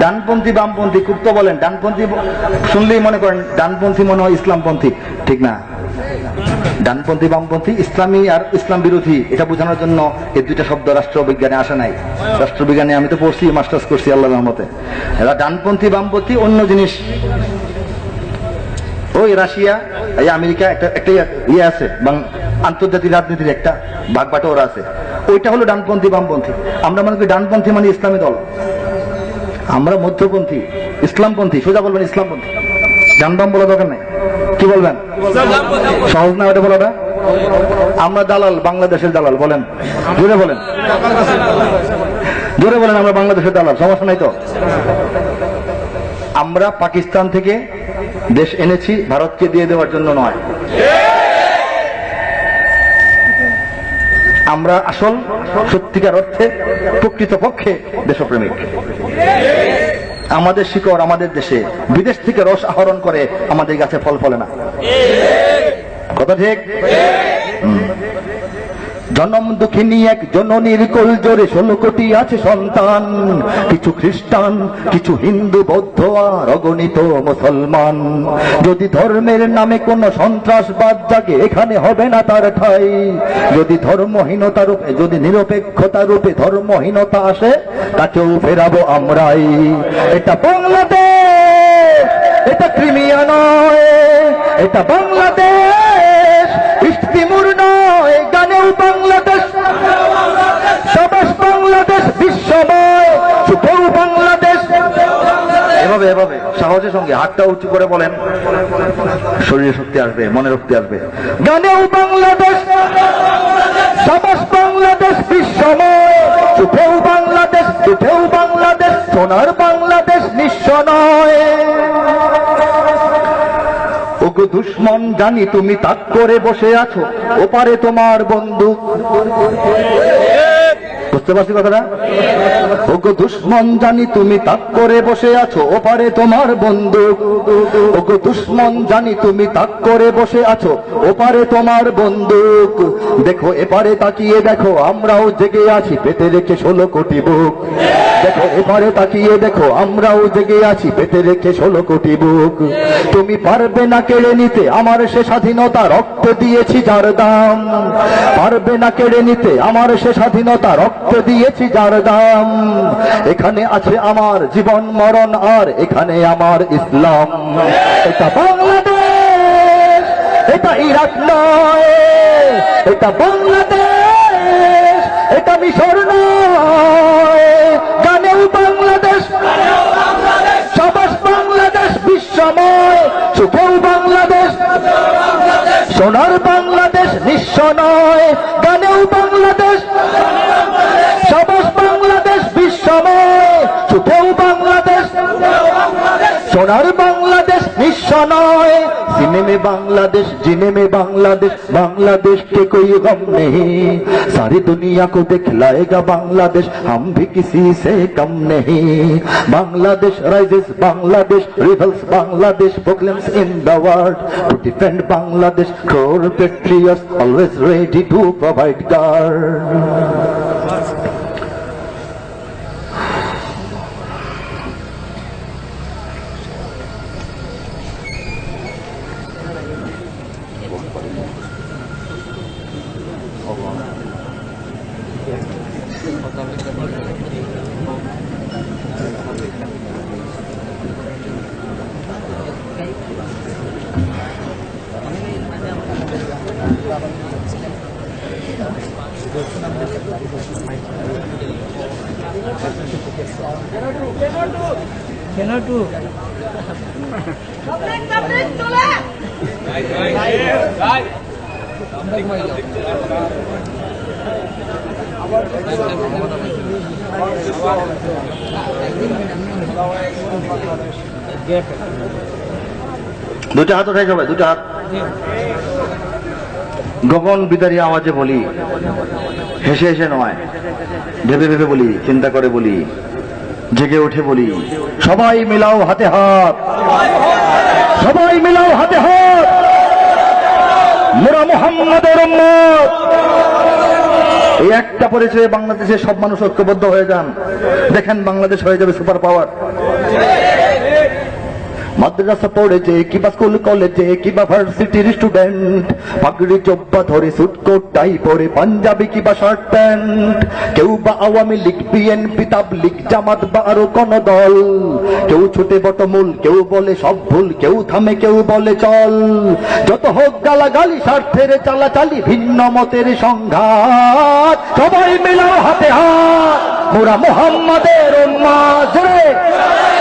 ডানপন্থী বামপন্থী খুব তো বলেন, ডানপন্থী শুনলেই মনে করেন ডানপন্থী মনে হয় ইসলামপন্থী। ঠিক না? ডানপন্থী বামপন্থী ইসলামী আর ইসলাম বিরোধী এটা বোঝানোর জন্য এই দুইটা শব্দ রাষ্ট্রবিজ্ঞানে আসে নাই। রাষ্ট্রবিজ্ঞানে আমি তো পড়ছি, মাস্টার্স করছি আল্লাহর রহমতে। এরা ডানপন্থী বামপন্থী অন্য জিনিস। ওই রাশিয়া, এই আমেরিকা একটা ইয়ে আছে, আন্তর্জাতিক রাজনীতির একটা ভাগ বাটোয়ারা আছে, ওইটা হলো ডানপন্থী বামপন্থী। আমরা মনে করি ডানপন্থী মানে ইসলামী দল, আমরা মধ্যপন্থী ইসলামপন্থী। সোজা বলবেন ইসলামপন্থী, ডান বাম বলা দরকার নাই। কি বলবেন? সহজ না ওটা বলাটা? আমরা দালাল, বাংলাদেশের দালাল। বলেন, জোরে বলেন, জোরে বলেন, আমরা বাংলাদেশের দালাল। সমস্যা নাই তো? আমরা পাকিস্তান থেকে দেশ এনেছি ভারতকে দিয়ে দেওয়ার জন্য নয়। আমরা আসল সত্যিকার অর্থে প্রকৃতপক্ষে দেশপ্রেমিক। আমাদের শিকড় আমাদের দেশে, বিদেশ থেকে রস আহরণ করে আমাদের গাছে ফল ফলে না। কথা ঠিক? জনম দুঃখিনী এক জননীর কোল জোরে 16 কোটি আছে সন্তান। কিছু খ্রিস্টান, কিছু হিন্দু, বৌদ্ধ আর অগণিত মুসলমান। যদি ধর্মের নামে কোনো সন্ত্রাসবাদ জাগে এখানে হবে না তার ঠাঁই। যদি ধর্মহীনতা রূপে, যদি নিরপেক্ষতা রূপে ধর্মহীনতা আসে তাকেও ফেরাবো আমরাই। এটা বাংলাদেশ, এটা ক্রিমিয়া নয়, এটা বাংলাদেশ, ইস্ট তিমুর নয়। গানেও বাংলাদেশ, সাবাস বাংলাদেশ, বিশ্বময়, সুখেও বাংলাদেশ। এভাবে এভাবে সাহসের সঙ্গে হাতটা উঁচু করে বলেন, শরীরে শক্তি আসবে, মনে শক্তি আসবে। গানেও বাংলাদেশ, সাবাস বাংলাদেশ, বিশ্বময়, সুখেও বাংলাদেশ, দুঃখেও বাংলাদেশ, সোনার বাংলাদেশ, নিঃস্ব নয়। ওগো দুশ্মন জানি তুমি তাক করে বসে আছো, ওপারে তোমার বন্দুক। বুঝতে পারছি কথাটা? ওগো দুশ্মন জানি তুমি তাক করে বসে আছো, ওপারে তোমার বন্দুক। ওগো দুশ্মন জানি তুমি তাক করে বসে আছো, ওপারে তোমার বন্দুক। দেখো এপারে তাকিয়ে দেখো, আমরাও জেগে আছি পেটে রেখে 16 কোটি বুক। দেখো এপারে তাকিয়ে দেখো, আমরাও জেগে আছি পেটে রেখে 16 কোটি বুক। তুমি পারবে না কেড়ে নিতে আমার সে স্বাধীনতা, রক্ত দিয়েছি যার দাম। পারবে না কেড়ে নিতে আমার সে স্বাধীনতা, রক্ত দিয়েছি যার দাম। এখানে আছে আমার জীবন মরণ, আর এখানে আমার ইসলাম। এটা বাংলাদেশ, এটা ইরাক নয়, এটা বাংলাদেশ, এটা মিশর নয়। গানেও বাংলাদেশ, সাবাস বাংলাদেশ, বিশ্বময়, সুখেও বাংলাদেশ, সোনার বাংলাদেশ, নিঃস্ব নয়। গানেও বাংলাদেশ, সাবাস বাংলাদেশ, বিশ্বময়, সুখেও বাংলাদেশ। সোনার বাংলাদেশ নিঃস্ব নয়, सीने में बांग्लादेश जीने में बांग्लादेश, बांग्लादेश के कोई गम नहीं, सारी दुनिया को दिखलाएगा बांग्लादेश, हम भी किसी से कम नहीं। Bangladesh rises, Bangladesh rebels, Bangladesh proclaims in the world to defend Bangladesh, core patriots always ready to provide guard. দুটো হাত উঠাই সবাই, দুটো হাত। গগন বিদারী আওয়াজে বলি, হেসে হেসে নয়, ভেবে ভেবে বলি, চিন্তা করে বলি, জেগে উঠে বলি, সবাই মিলাও হাতে হাত, সবাই মিলাও হাতে হাত, মোরা মুহাম্মাদের উম্মত। এই একটা পরিচয়ে বাংলাদেশের সব মানুষ ঐক্যবদ্ধ হয়ে যান, দেখেন বাংলাদেশ হয়ে যাবে সুপার পাওয়ার। মাদ্রাসা পড়েছে কিবা স্কুল কলেজে কিবা ভার্সিটির স্টুডেন্ট, পাগড়ি জব্বা ধরে সুটকোট টাই পরে পাঞ্জাবি কিবা শার্ট প্যান্ট, কেউ বা আওয়ামী লীগ বিএনপি তাবলীগ জামাত বা আরো কোন দল, কেউ ছুটে বটমূল কেউ বলে সব ভুল, কেউ থামে কেউ বলে চল, যত হোক গালাগালি স্বার্থের চালাচালি ভিন্ন মতের সংঘাত, সবাই মিলাও হাতে হাত, মোরা মুহাম্মাদের উম্মত।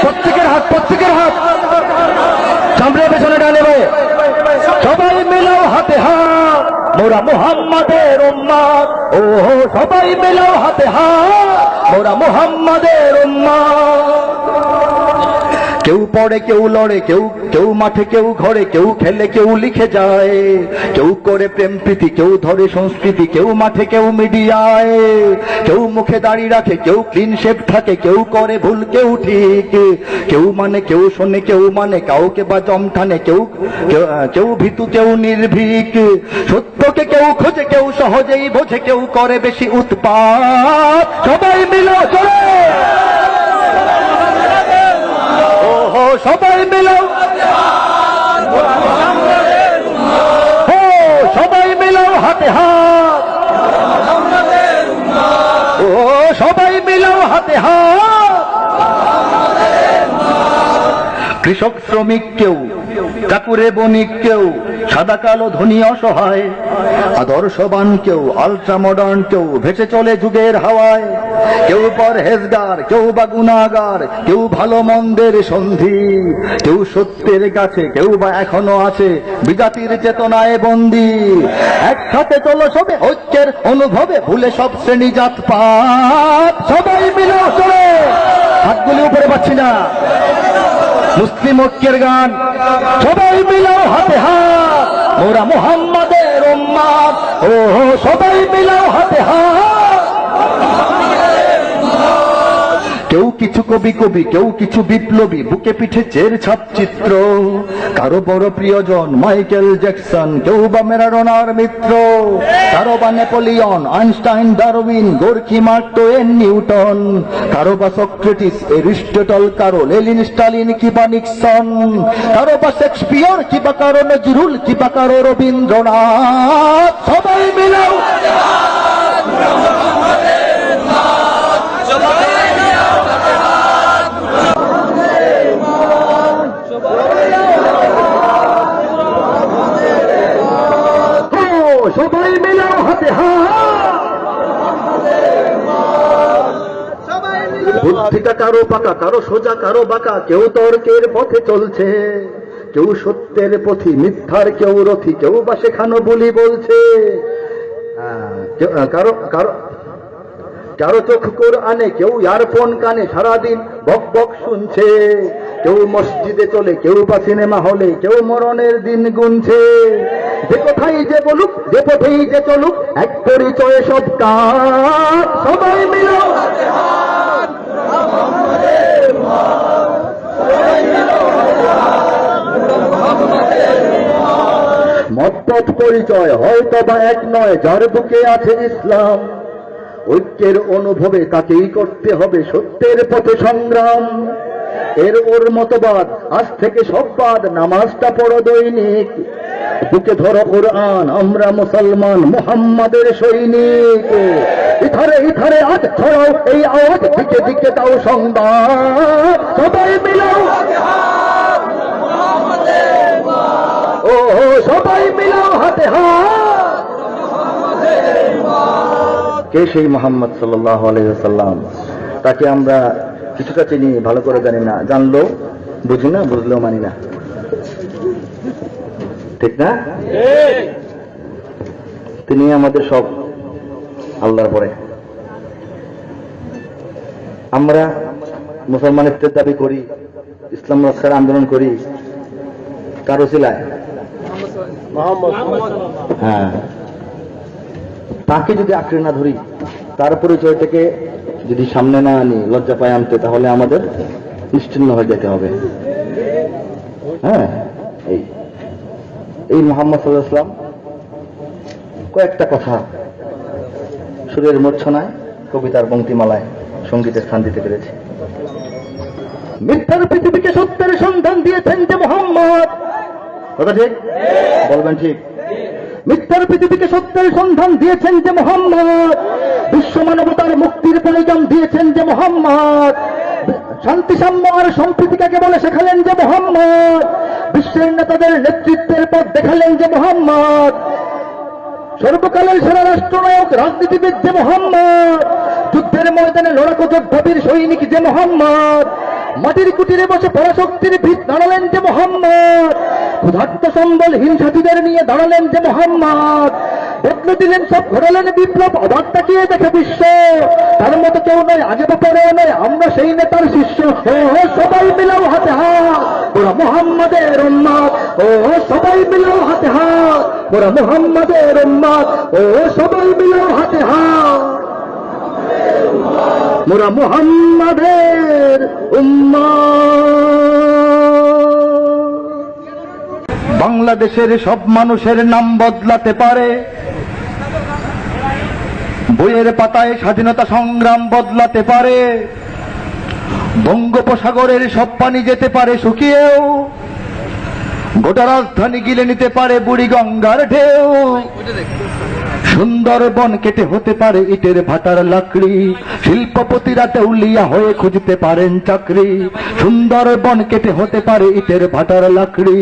প্রত্যেকের হাত, প্রত্যেকের হাত সামনে পেছনে ডানেবে, সবাই মিলাও হাতে হাত, মোরা মুহাম্মাদের উম্মত। ও সবাই মিলাও হাতে হাত, মোরা মুহাম্মাদের উম্মত। কেউ পড়ে কেউ লড়ে, কেউ কেউ মাঠে কেউ ঘরে, কেউ খেলে কেউ লিখে যায়, কেউ করে প্রেম প্রীতি কেউ ধরে সংস্কৃতি, কেউ মাঠে কেউ মিডিয়ায়, কেউ মুখে দাড়ি রাখে কেউ ক্লিন শেপ থাকে, কেউ করে ভুল কেউ ঠিক, কেউ মানে কেউ শোনে কেউ মানে কাউকে বা জমঠানে, কেউ কেউ ভীতু কেউ নির্ভীক, সত্যকে কেউ খোঁজে কেউ সহজেই বোঝে, কেউ করে বেশি উৎপাত, সবাই মিলো চলে, ও সবাই মিলাও, ও সবাই মিলাও হাতে হাত, ও সবাই মিলাও হাতে হাত। কৃষক শ্রমিক কেউ, চাকুরে বণিক কেউ, সাদা কালো ধনী অসহায়, আদর্শবান কেউ, আলট্রা মডার্ন কেউ, ভেসে চলে যুগের হাওয়ায়, কেউ পরহেজগার কেউ বা গুনাহগার, কেউ ভালো মন্দের সন্ধি, কেউ সত্যের কাছে কেউ বা এখনো আছে বিজাতির চেতনায় বন্দী। একসাথে চলো সবে ঐক্যের অনুভবে ভুলে সব শ্রেণী জাত পাত, সবাই মিলে চলে, হাতগুলি উপরে পাচ্ছি না, মুসলিম ঐক্যের গান, সবাই মিলাও হাতে হাত, মোরা মুহাম্মাদের উম্মত। ও সবাই মিলাও হাতে হাত, কেউ কিছু কবি কবি কেউ কিছু বিপ্লবী, বুকে পিঠে চের ছাপ চিত্র, কারো বড় প্রিয়জন মাইকেল জ্যাকসন, কেউ বা ম্যারাডোনার মিত্র, কারো বা Napoleon Einstein Darwin Gorky mark two one Newton, কারো বা সক্রেটিস এরিস্টটল, কারো লেনিন স্টালিন কিবা নিক্সন, কারো বা শেক্সপিয়র কিবা কারো নজরুল কিবা কারো রবীন্দ্রনাথ, সবাই মিলাও সবাই মিলাও হাতে হাত, বুদ্ধিটা কারো পাকা কারো সোজা কারো বাঁকা, কেউ তর্কের পথে চলছে, কেউ সত্যের পথি মিথ্যার কেউ রথি, কেউ বা শেখানো বলি বলছে, কারো কারো কারো চোখ কোরআনে কেউ ইয়ারফোন কানে সারাদিন বক বক শুনছে, কেউ মসজিদে চলে, কেউ বা সিনেমা হলে, কেউ মরণের দিন গুনছে। যে কোথায় যে বলুক, যে পথেই যে চলুক, এক পরিচয় সব কাজ, সবাই মিলে মতপথ পরিচয় হয়তো বা এক নয়, যার বুকে আছে ইসলাম। ঐক্যের অনুভবে তাকেই করতে হবে সত্যের পথে সংগ্রাম। এর ওর মতবাদ, আজ থেকে সব বাদ, নামাজটা পড়ো দৈনিক। বুকে ধরো কোরআন, আমরা মুসলমান, মুহাম্মাদের সৈনিক। ইথারে ইথারে আজ ছড়াও এই আওয়াজ, দিকে দিকে দাও সংবাদ, সবাই মিলাও ও সবাই মিলাও হাতে হাত। কে সেই মোহাম্মদ সাল্লাল্লাহু আলাইহি ওয়াসাল্লাম? তাকে আমরা কিছুটা চিনি, ভালো করে জানি না। জানলো বুঝি না, বুঝলেও মানি না, ঠিক না? তিনি আমাদের সব, আল্লাহর পরে। আমরা মুসলমানিত্বের দাবি করি, ইসলাম রক্ষার আন্দোলন করি, কার ওসিলায়? হ্যাঁ, তাকে যদি আঁকড়ে না ধরি, তার পরিচয়টাকে যদি সামনে না আনি, লজ্জা পায় আনতে, তাহলে আমাদের নিশ্চিন্ন হয়ে যেতে হবে। হ্যাঁ, এই মুহাম্মদ সাল্লাল্লাহু আলাইহি ওয়াসাল্লাম কয়েকটা কথা সুরের মূর্ছনায়, কবিতার পংক্তিমালায়, সঙ্গীতের স্থান দিতে পেরেছে। মিথ্যার পৃথিবীকে সত্যের সন্ধান দিয়েছেন যে মুহাম্মদ, কথা ঠিক বলবেন? ঠিক। মিথ্যার পৃথিবীকে সত্যের সন্ধান দিয়েছেন যে মুহাম্মদ, বিশ্ব মানবতার মুক্তির পরিজন দিয়েছেন যে মুহাম্মদ, শান্তি সাম্য আর সম্প্রীতিকে বলে শেখালেন যে মুহাম্মদ, বিশ্বের নেতাদের নেতৃত্বের পথ দেখালেন যে মুহাম্মদ, সর্বকালের সেরা রাষ্ট্রনায়ক রাজনীতিবিদ যে মুহাম্মদ, যুদ্ধের ময়দানে লড়াকু যোদ্ধাবীর সৈনিক যে মুহাম্মদ, মাটির কুটিরে বসে পরাশক্তির ভিত দাঁড়ালেন যে মুহাম্মদ, ক্ষুধার্ত সম্বল হিংসাতীদের নিয়ে দাঁড়ালেন যে মুহাম্মদ, বদলে দিলেন সব, ঘোরালেন বিপ্লব, অবাক তাকিয়ে দেখে বিশ্ব। তার মতো কেউ নয়, আগে বা পরেও নয়, আমরা সেই নেতার শিষ্য। ও সবাই মিলাও হাতে হাত, ওরা মুহাম্মাদের উম্মত। ও সবাই মিলাও হাতে হাত, ওরা মুহাম্মাদের উম্মত। ও সবাই মিলাও হাতে হাত, মোরা মুহাম্মাদের উম্মত। বাংলাদেশের সব মানুষের নাম বদলাতে পারে, বইয়ের পাতায় স্বাধীনতা সংগ্রাম বদলাতে পারে, বঙ্গোপসাগরের সব পানি যেতে পারে শুকিয়েও, গোটা রাজধানী গিলে নিতে পারে বুড়ি গঙ্গার ঢেউ, সুন্দরবন কেটে হতে পারে ইটের ভাটার লাকড়ি, শিল্পপতিরা দেউলিয়া হয়ে খুঁজতে পারেন চাকরি। সুন্দরবন কেটে হতে পারে ইটের ভাটার লাকড়ি,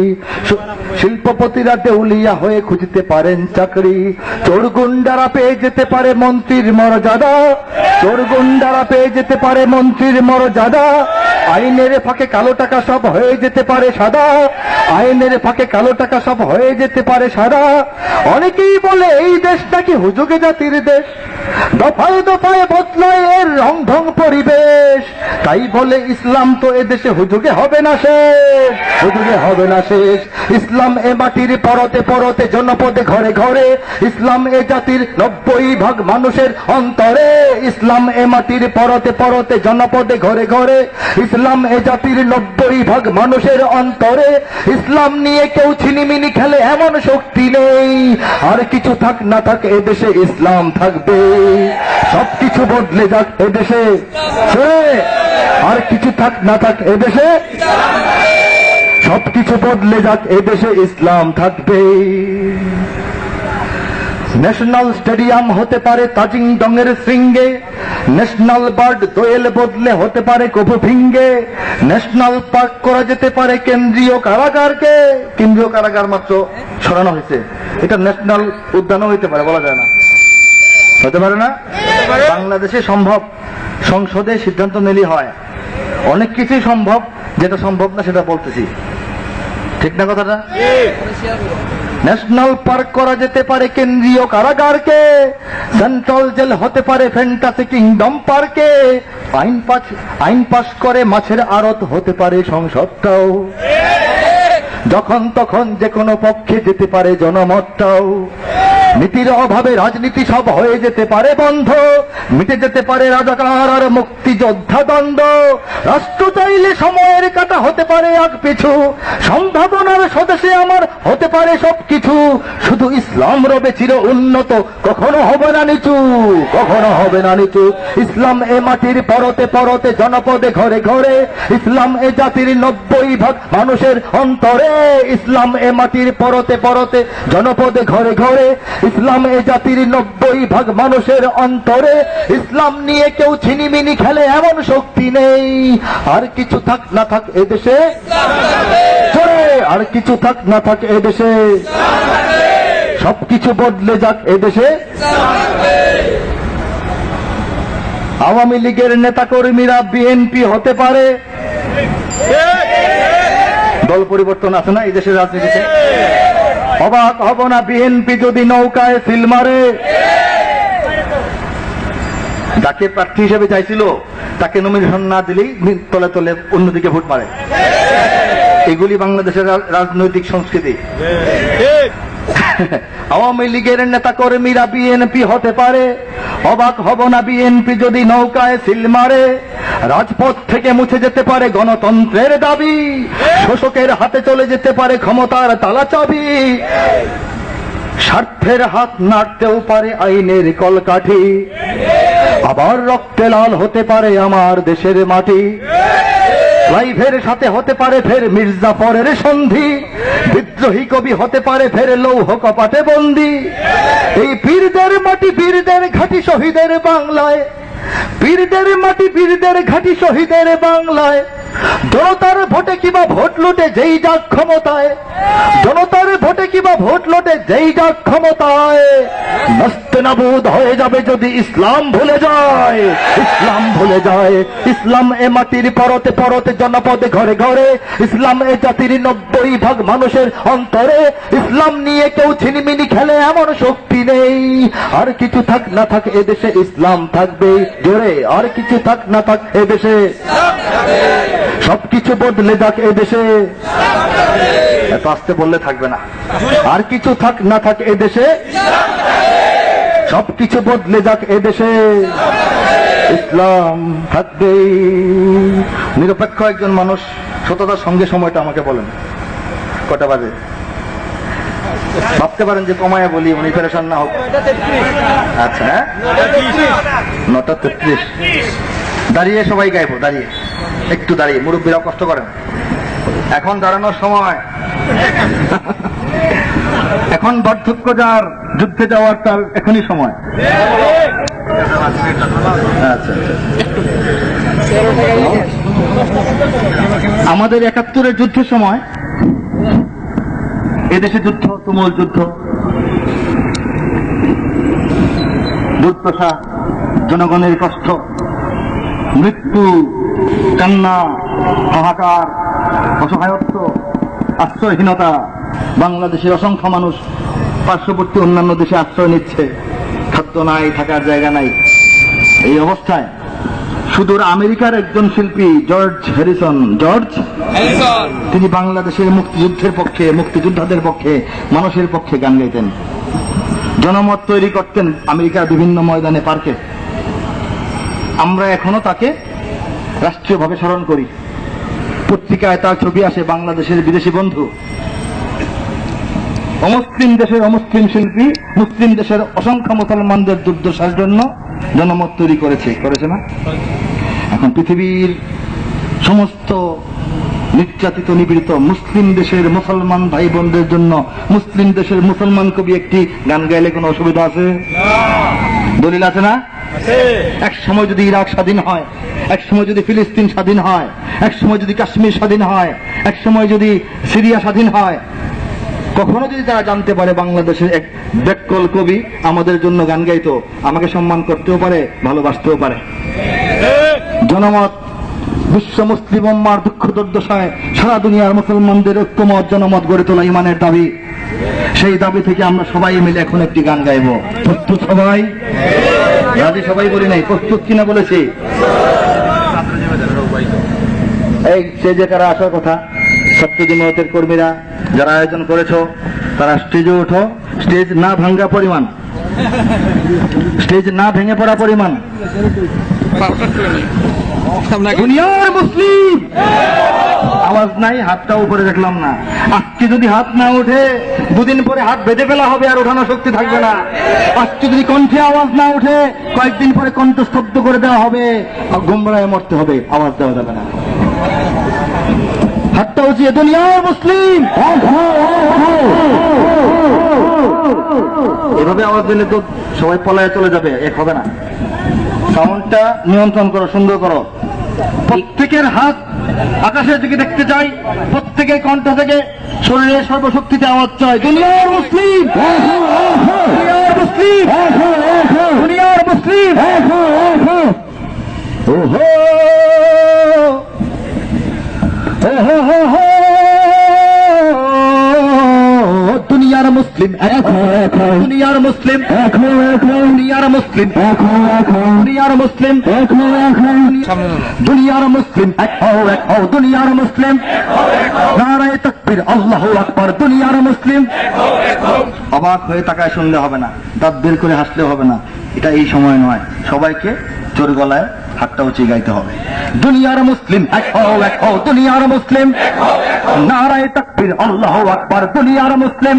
শিল্পপতিরা দেউলিয়া হয়ে খুঁজতে পারেন চাকরি। চোরগুন্ডারা পেয়ে যেতে পারে মন্ত্রীর মর্যাদা, চোরগুন্ডারা পেয়ে যেতে পারে মন্ত্রীর মর্যাদা, আইনের ফাঁকে কালো টাকা সব হয়ে যেতে পারে সাদা, আইনের ফাঁকে কালো টাকা সব হয়ে যেতে পারে সাদা। অনেকেই বলে এই দেশ নাকি হুজুগে জাতির দেশ, দফায় দফায় বদলায় এর রং ঢং পরিবেশ, তাই বলে ইসলাম তো এদেশে হুজুগে হবে না শেষ, হুজুগে হবে না শেষ। ইসলাম এ মাটির পরতে পরতে, জনপদে ঘরে ঘরে, ইসলাম এ জাতির 90% মানুষের অন্তরে, ইসলাম এ মাটির পরতে পরতে, জনপদে ঘরে ঘরে, ইসলাম এ জাতির 90% মানুষের অন্তরে। ইসলাম নিয়ে কেউ ছিনিমিনি খেলে এমন শক্তি নেই, আর কিছু থাক না থাক এদেশে ইসলাম থাকবে। সবকিছু বদলে যাক এদেশে, আর কিছু থাক না থাক এদেশে, সবকিছু বদলে যাক এদেশে ইসলাম থাকবে। ন্যাশনাল স্টেডিয়াম হতে পারে তাজিংডং এর শৃঙ্গে, ন্যাশনাল বার্ড দোয়েল বদলে হতে পারে কভু ভিঙ্গে, ন্যাশনাল পার্ক করা যেতে পারে কেন্দ্রীয় কারাগারকে। কেন্দ্রীয় কারাগার মাত্র সরানো হয়েছে, এটা ন্যাশনাল উদ্যানও হইতে পারে, বলা যায় না, হতে পারে না। বাংলাদেশে সম্ভব, সংসদে সিদ্ধান্ত নিলে হয়। অনেক কিছুই সম্ভব, যেটা সম্ভব না সেটা বলতেছি, ঠিক না কথাটা? ন্যাশনাল পার্ক করা যেতে পারে কেন্দ্রীয় কারাগারকে, সেন্ট্রাল জেল হতে পারে ফ্যান্টাসি কিংডম পার্কে, আইন পাস করে মাছের আড়ত হতে পারে সংসদটাও, যখন তখন যে কোনো পক্ষে যেতে পারে জনমতটাও, নীতির অভাবে রাজনীতি সব হয়ে যেতে পারে বন্ধ, মিটে যেতে পারে রাজাকার আর মুক্তিযোদ্ধা দ্বন্দ্ব, রাষ্ট্র চাইলে সময়ের কাটা হতে পারে আগ পিছু, সম্ভাবনার স্বদেশে আমার হতে পারে সবকিছু, শুধু ইসলাম রবে চির উন্নত, কখনো হবে না নিচু, কখনো হবে না নিচু। ইসলাম এ মাটির পরতে পরতে জনপদে ঘরে ঘরে, ইসলাম এ জাতির 90% মানুষের অন্তরে, ইসলাম এ মাটির পরতে পরতে জনপদে ঘরে ঘরে, ইসলাম এ জাতির 90% মানুষের অন্তরে, ইসলাম নিয়ে কেউ ছিনিমিনি খেলে এমন শক্তি নেই, আর কিছু থাক না থাক এদেশে, আর কিছু থাক না থাক এদেশে, সবকিছু বদলে যাক এদেশে। আওয়ামী লীগের নেতাকর্মীরা বিএনপি হতে পারে, দল পরিবর্তন আছে না এই দেশের রাজনীতিতে, অবাক হব না বিএনপি যদি নৌকায় সিল মারে। যাকে প্রার্থী হিসেবে চাইছিল তাকে নমিনেশন না দিলেই তলে তলে অন্যদিকে ভোট মারে, এগুলি বাংলাদেশের রাজনৈতিক সংস্কৃতি। আওয়ামী লীগের নেতা কর্মীরা বিএনপি হতে পারে, অবাক হব না বিএনপি যদি নৌকায় সিল মারে। রাজপথ থেকে মুছে যেতে পারে গণতন্ত্রের দাবি, শোষকের হাতে চলে যেতে পারে ক্ষমতার তালা চাবি, স্বার্থের হাত নাড়তেও পারে আইনের কলকাঠি, আবার রক্তে লাল হতে পারে আমার দেশের মাটি। লাইভের সাথে হতে পারে ফের মির্জাফরের সন্ধি, বিদ্রোহী কবি হতে পারে ফের লৌহ কপাটে বন্দি। এই বীরদের মাটি বীরদের ঘাঁটি শহীদের বাংলায়, বীরদের মাটি বীরদের ঘাঁটি শহীদের বাংলায়, জনতার ভোটে কিবা ভোট লুটে যেই যাক ক্ষমতায়, জনতার ভোটে কিবা ভোট লুটে যেই যাক ক্ষমতায়, নাস্তেনাবুদ হয়ে যাবে যদি ইসলাম ভুলে যায়, ইসলাম ভুলে যায়। ইসলাম এ মাটির পরতে পরতে জনপদে ঘরে ঘরে, ইসলাম এ জাতির 90% মানুষের অন্তরে, ইসলাম নিয়ে কেউ ছিনিমিনি খেলে এমন শক্তি নেই, আর কিছু থাক না থাক এদেশে ইসলাম থাকবে জোরে, আর কিছু থাক না থাক এদেশে, সবকিছু বদলে যাক এদেশে। এত আসতে বললে থাকবে না, আর কিছু থাক না থাক এদেশে, সবকিছু বদলে যাক এদেশে, ইসলাম থাকবে। নিরপেক্ষ একজন মানুষ সততার সঙ্গে সময়টা আমাকে বলেন কটা বাজে? ভাবতে পারেন যে কমায় বলি, উনি পেরেশান না হোক। আচ্ছা, 9:33। দাঁড়িয়ে সবাই গাইবো, দাঁড়িয়ে একটু দাঁড়িয়ে, মুরব্বীরাও কষ্ট করেন, এখন দাঁড়ানোর সময়। এখন বার্ধক্য যার, যুদ্ধে যাওয়ার তার এখনই সময়। আচ্ছা, আমাদের 71-এর যুদ্ধের সময় এদেশে যুদ্ধ, তুমুল যুদ্ধ, দুর্দশা, জনগণের কষ্ট, মৃত্যু, কান্না, হাহাকার, অসহায়ত্ব, আশ্রয়হীনতা। বাংলাদেশের অসংখ্য মানুষ পার্শ্ববর্তী অন্যান্য দেশে আশ্রয় নিচ্ছে, খাদ্য নাই, থাকার জায়গা নাই। এই অবস্থায় সুদূর আমেরিকার একজন শিল্পী জর্জ হ্যারিসন, তিনি বাংলাদেশের মুক্তিযুদ্ধের পক্ষে, মুক্তিযোদ্ধাদের পক্ষে, মানুষের পক্ষে গান গাইতেন, জনমত তৈরি করতেন আমেরিকার বিভিন্ন ময়দানে, পার্কে। আমরা এখনো তাকে রাষ্ট্রীয়ভাবে স্মরণ করি, পত্রিকায় তার ছবি আসে, বাংলাদেশের বিদেশি বন্ধু। অমুসলিম দেশের অমুসলিম শিল্পী মুসলিম দেশের অসংখ্য মুসলমানদের দুর্দশার জন্য জনমত তৈরি করেছে না? এখন পৃথিবীর সমস্ত নির্যাতিত নিপীড়িত মুসলিম দেশের মুসলমান ভাই বোনদের জন্য মুসলিম দেশের মুসলমান কবি একটি গান গাইলে কোনো অসুবিধা আছে? দলিল আছে না? এক সময় যদি ইরাক স্বাধীন হয়, এক সময় যদি ফিলিস্তিন স্বাধীন হয়, এক সময় যদি কাশ্মীর স্বাধীন হয়, এক সময় যদি সিরিয়া স্বাধীন হয়, কখনো যদি তারা জানতে পারে বাংলাদেশের এক বেককল কবি আমাদের জন্য গান গাইতো, আমাকে সম্মান করতেও পারে, ভালোবাসতেও পারে। জনমত, বিশ্ব মুসলিম উম্মার দুঃখ দুর্দশায় সারা দুনিয়ার মুসলমানদের ঐক্যমত জনমত গড়ে তোলা ইমানের দাবি। সেই দাবি থেকে আমরা সবাই মিলে এখন একটি গান গাইবো। প্রস্তুত সবাই? রাজি সবাই বলি নাই, প্রস্তুত কিনা বলেছি? এই স্টেজে কারা আসার কথা? সত্যজিমতের কর্মীরা যারা আয়োজন করেছো তারা স্টেজে ওঠো। স্টেজ না ভাঙ্গা পরিমাণ, স্টেজ না ভেঙে পড়া পরিমাণ। দুনিয়ার মুসলিম আওয়াজ নাই, হাতটা উপরে দেখলাম না। আজকে যদি হাত না ওঠে দুদিন পরে হাত বেঁধে ফেলা হবে, আর ওঠানোর শক্তি থাকবে না। আজকে যদি কণ্ঠে আওয়াজ না ওঠে কয়েকদিন পরে কণ্ঠ স্তব্ধ করে দেওয়া হবে, গুমরায় মরতে হবে, আওয়াজ দেওয়া যাবে না। হাতটা উঁচিয়ে দুনিয়ার মুসলিম। এভাবে আওয়াজ দিলে তো সবাই পলায় চলে যাবে, এক হবে না। সাউন্ডটা নিয়ন্ত্রণ করো, সুন্দর করো। প্রত্যেকের হাত আকাশের দিকে দেখতে চাই, প্রত্যেকের কণ্ঠ থেকে শরীরের সর্বশক্তিতে আওয়াজ চাই। দুনিয়ার মুসলিম, দুনিয়ার মুসলিম, দুনিয়ার মুসলিম। ওহো দুনিয়ার মুসলিম, দুনিয়ার মুসলিম, দুনিয়ার মুসলিম, দুনিয়ার মুসলিম, দুনিয়ার মুসলিম, এক হও দুনিয়ার মুসলিম। নারায়ে তাকবীর, আল্লাহু আকবার, দুনিয়ার মুসলিম। অবাক হয়ে তাকায় শুনলে হবে না, দাঁত বের করে হাসলে হবে না, এটা এই সময় নয়। সবাইকে জোর গলায় হাতটা উঁচিয়ে গাইতে হবে। দুনিয়ার মুসলিম, এক হও দুনিয়ার মুসলিম। নারায়ে তাকবীর, আল্লাহু আকবার, দুনিয়ার মুসলিম।